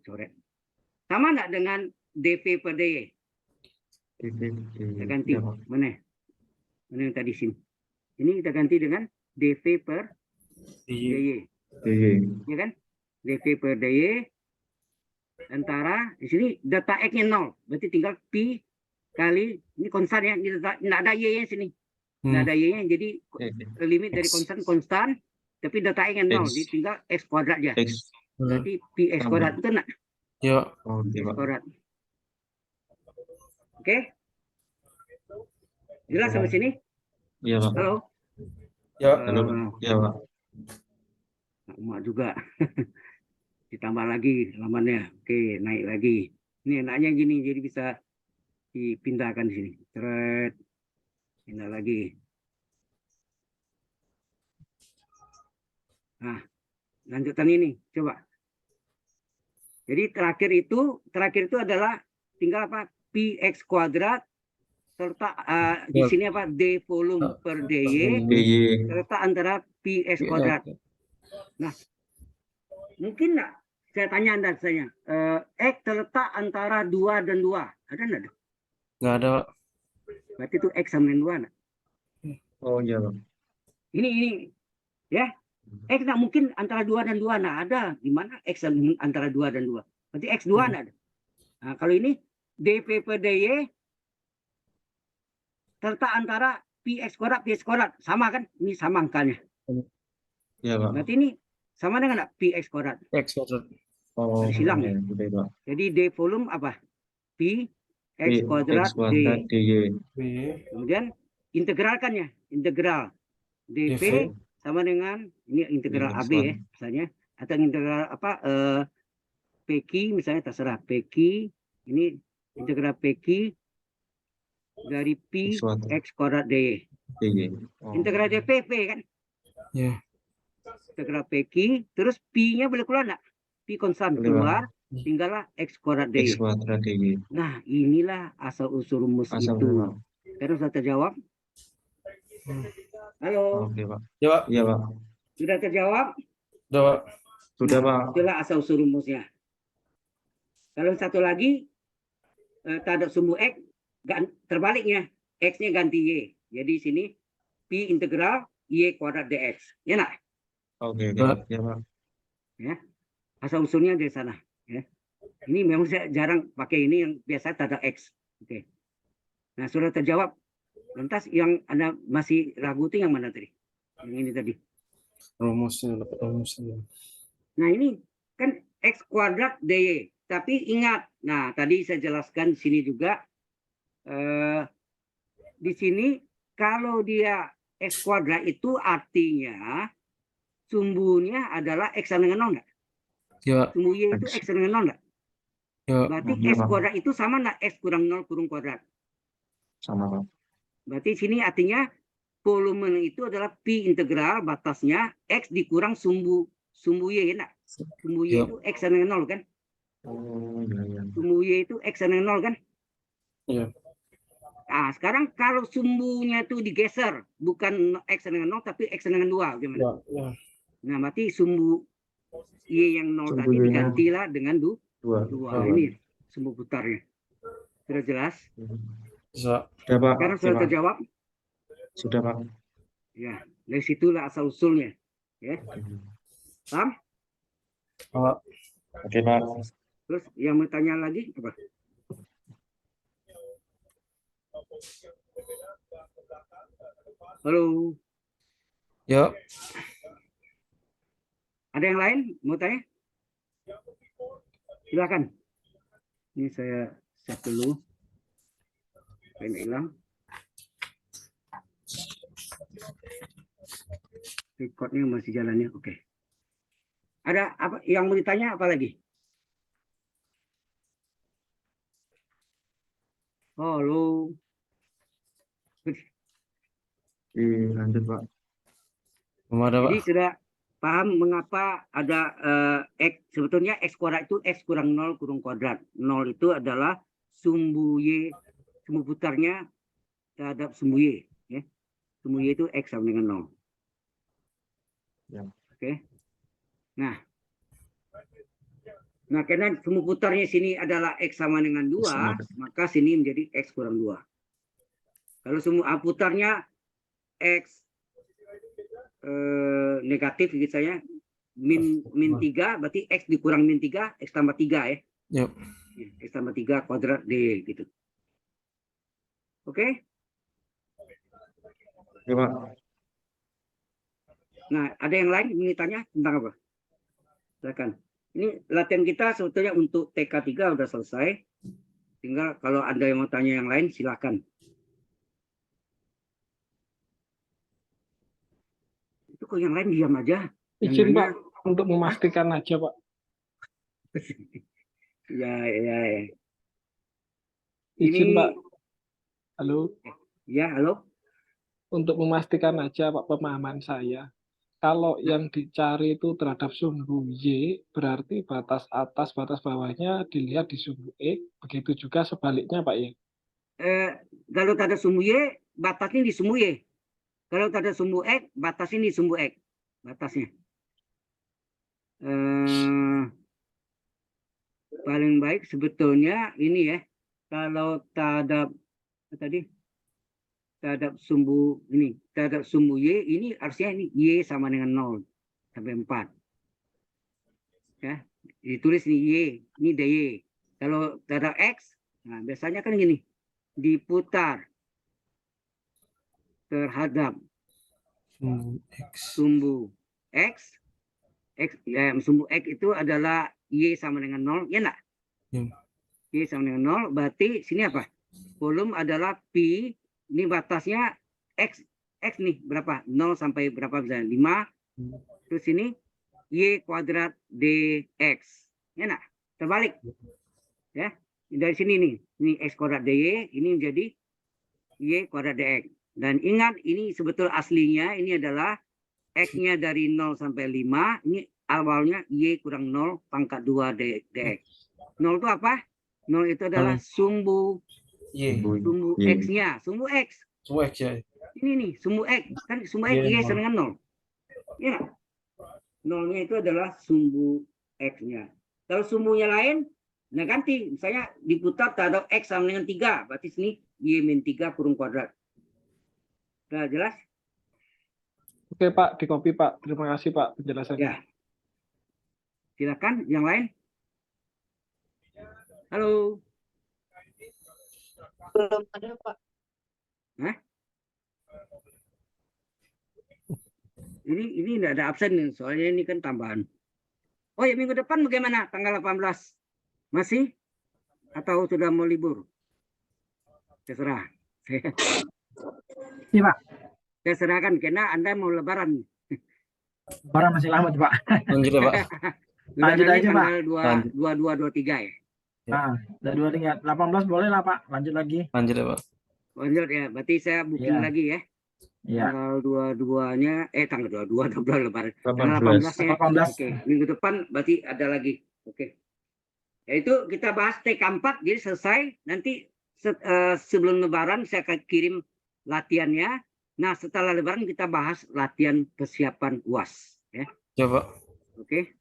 coret. Sama nggak dengan dv per dy? Kita ganti. Mana? Mana yang tadi sini? Ini kita ganti dengan dv per dy. Ya kan? dv per dy antara, di sini delta X-nya 0. Berarti tinggal Pi kali, ini konstan ya, ini tidak ada Y-nya sini. Tidak ada Y-nya, jadi limit dari konstan, tapi delta X-nya 0, jadi tinggal X kuadrat ya. Berarti Pi X kuadrat, itu nak? Ya. X kuadrat. Oke? Jelas sampai sini? Iya, Pak. Halo? Ya. Halo. Iya, Pak. Emak juga. Ditambah lagi halamannya. Oke, naik lagi. Ini enaknya gini, jadi bisa dipindahkan di sini. Thread. Pindah lagi. Nah, lanjutan ini. Coba. Jadi terakhir itu adalah tinggal apa? Pi X kuadrat terletak di Ya. sini apa? D volume per dy DY. terletak antara Ps kuadrat. Nah, mungkin nggak saya tanya Anda saya, X terletak antara 2 dan 2. Ada nggak? Nggak ada, Pak. Berarti itu X sama dengan 2 nggak? Oh iya Pak. Ini ya. X nggak mungkin antara 2 dan 2. Nah, ada di mana X antara 2 dan 2. Berarti X2 nggak ada. Nah, kalau ini dP per dy terletak antara Px kuadrat. Sama kan? Ini sama angkanya. Iya Pak. Berarti ini sama dengan nggak? Px kuadrat. X kuadrat. Oh, Ada silang iya, ya? betul, Pak. Jadi D volume apa? P X X kuadrat kuadrat D. DY. Kemudian integralkannya. Integral dP sama dengan ini integral X AB ya kuadrat. misalnya. Atau integral apa? PQ misalnya terserah. PQ ini integral PQ dari P X kuadrat. X kuadrat DY. DY. Oh. Integral dP P kan? Ya. Integral PQ terus P-nya boleh keluar nggak? P konstan Boleh, keluar, tinggallah X kuadrat X DY. kuadrat DY. Nah, inilah asal usul rumus Asal itu. Pak. Sekarang sudah terjawab? Halo, Oke Pak. Ya, Pak. Iya Pak. sudah terjawab? Udah, Pak. Sudah Pak. Itulah asal usul rumusnya. Kalau satu lagi, terhadap sumbu X, terbaliknya, X-nya ganti Y. Jadi sini, P integral Y kuadrat dx. Ya nak? Oke, Pak. ya Pak. Ya. Asal usulnya dari sana. Ya. Ini memang saya jarang pakai ini yang biasa terhadap X. Oke. Nah, sudah terjawab. Lantas yang Anda masih ragu itu yang mana tadi? Yang ini tadi. Rumusnya, dapat rumusnya. Nah, ini kan X kuadrat dy. Tapi ingat, nah tadi saya jelaskan di sini juga, di sini kalau dia X kuadrat itu artinya sumbunya adalah X sama dengan 0 enggak? Ya. Sumbu Y itu X sama dengan 0 enggak? Ya. Berarti Iya, X Pak. kuadrat itu sama enggak? X kurang 0 kurung kuadrat. Sama Pak. Berarti sini artinya volume itu adalah P integral batasnya X dikurang sumbu Y enggak? Sumbu Y Ya. itu X sama dengan 0 kan? Oh iya iya. Sumbu Y itu X sama dengan 0 kan? Iya. Nah, sekarang kalau sumbunya itu digeser, bukan X dengan 0, tapi X dengan 2. Gimana? Ya. Ya. Nah, berarti sumbu Y yang 0 tadi Sumbunya digantilah dengan 2. Dua. Ini sumbu putarnya. Sudah jelas? Bisa. Sudah Pak. Sekarang Oke, sudah Pak. terjawab? Sudah Pak. Ya, dari situlah asal usulnya. Ya. Paham? Pak. Oke Pak. Terus yang mau tanya lagi apa? Halo, Ya. ada yang lain mau tanya? Silakan. Ini saya set dulu. Saya nggak hilang. Recordnya masih jalannya, oke. Ada apa yang mau ditanya apa lagi? Halo. Lanjut Pak. Belum ada, Pak. Jadi sudah paham mengapa ada X, sebetulnya X kuadrat itu X kurang 0 kurung kuadrat. 0 itu adalah sumbu Y, sumbu putarnya terhadap sumbu Y. Ya. Sumbu Y itu X sama dengan 0. Ya. Oke. Nah, karena sumbu putarnya sini adalah X sama dengan 2, maka sini menjadi X kurang 2. Kalau sumbu putarnya X negatif gitu saya, min 3, berarti X dikurang min 3, X tambah 3 ya. Yuk. X tambah 3 kuadrat D gitu. Oke? Oke Pak. Nah, ada yang lain ingin tanya tentang apa? Silakan. Ini latihan kita sebetulnya untuk TK3 udah selesai. Tinggal kalau Anda yang mau tanya yang lain, silakan. Itu kok yang lain diam aja. Izin Yang Pak, untuk memastikan aja Pak. Ya. Izin Ini- Pak. Halo. Ya, halo. Untuk memastikan aja Pak pemahaman saya. Kalau yang dicari itu terhadap sumbu Y, berarti batas atas, batas bawahnya dilihat di sumbu X. Begitu juga sebaliknya Pak ya. kalau tak ada sumbu Y, batasnya di sumbu Y. Kalau tak ada sumbu X, batasnya di sumbu X. Batasnya. Paling baik sebetulnya ini ya. Kalau tak ada tadi terhadap sumbu ini, terhadap sumbu Y, ini harusnya ini Y sama dengan 0 sampai 4. Ya, ditulis ini Y, ini DY. Kalau terhadap X, nah biasanya kan gini, diputar terhadap sumbu X, sumbu X itu adalah Y sama dengan 0, ya enggak? Y sama dengan 0, berarti sini apa? Volume adalah P, ini batasnya X nih, berapa? 0 sampai berapa misalnya? 5, terus ini Y kuadrat DX. Ya enggak? Terbalik. Ya, dari sini nih, ini X kuadrat DY, ini menjadi Y kuadrat DX. Dan ingat, ini sebetul aslinya, ini adalah X-nya dari 0 sampai 5, ini awalnya Y kurang 0 pangkat 2 DX. 0 itu apa? 0 itu adalah sumbu sumbu X-nya, sumbu X. Sumbu X ya. Ini nih, sumbu X. Kan sumbu X Y sama dengan 0. Ya. 0-nya itu adalah sumbu X-nya. Kalau sumbunya lain, nah ganti. Misalnya diputar terhadap X sama dengan 3. Berarti sini Y min 3 kurung kuadrat. Sudah jelas? Oke Pak, di copy Pak. Terima kasih Pak penjelasannya. Ya. Silakan yang lain. Halo. Belum ada Pak. Hah? Ini tidak ada absen nih, soalnya ini kan tambahan. Oh ya, minggu depan bagaimana? Tanggal 18 masih? Atau sudah mau libur? Terserah. Iya Pak. Saya serahkan karena Anda mau lebaran. Lebaran masih lama tuh Pak. Lanjut ya Pak. Lanjut aja Pak. Tanggal 22, 23 ya. Nah, dari 23, 18 boleh lah Pak. Lanjut lagi. Lanjut ya Pak. Lanjut ya. Berarti saya booking lagi ya. Iya. Tanggal 22-nya, tanggal 22 udah bulan lebaran. 18. Tanggal 18 ya. 18. Oke, minggu depan berarti ada lagi. Oke. Yaitu kita bahas TK4 jadi selesai. Nanti sebelum lebaran saya akan kirim latihannya. Nah, setelah lebaran kita bahas latihan persiapan UAS ya. Ya Pak. Oke.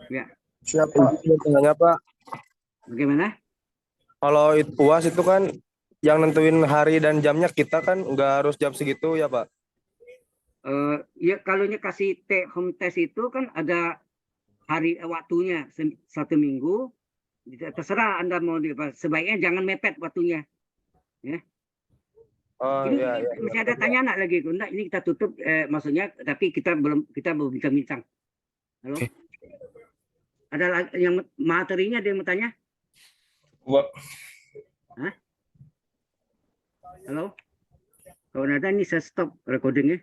Ya. Siapa tanya Pak? Bagaimana? Kalau UAS itu kan yang nentuin hari dan jamnya kita kan nggak harus jam segitu ya Pak? Ya kalau kasih take home test itu kan ada hari waktunya 1 minggu. Terserah Anda mau sebaiknya jangan mepet waktunya. Ya. Oh Ini iya. masih ada tanya anak lagi, enggak? Ini kita tutup, maksudnya, tapi kita belum bincang-bincang. Halo. Oke. Ada yang materinya ada yang mau tanya? Pak. Hah? Halo. Kalau ada ini saya stop recordingnya.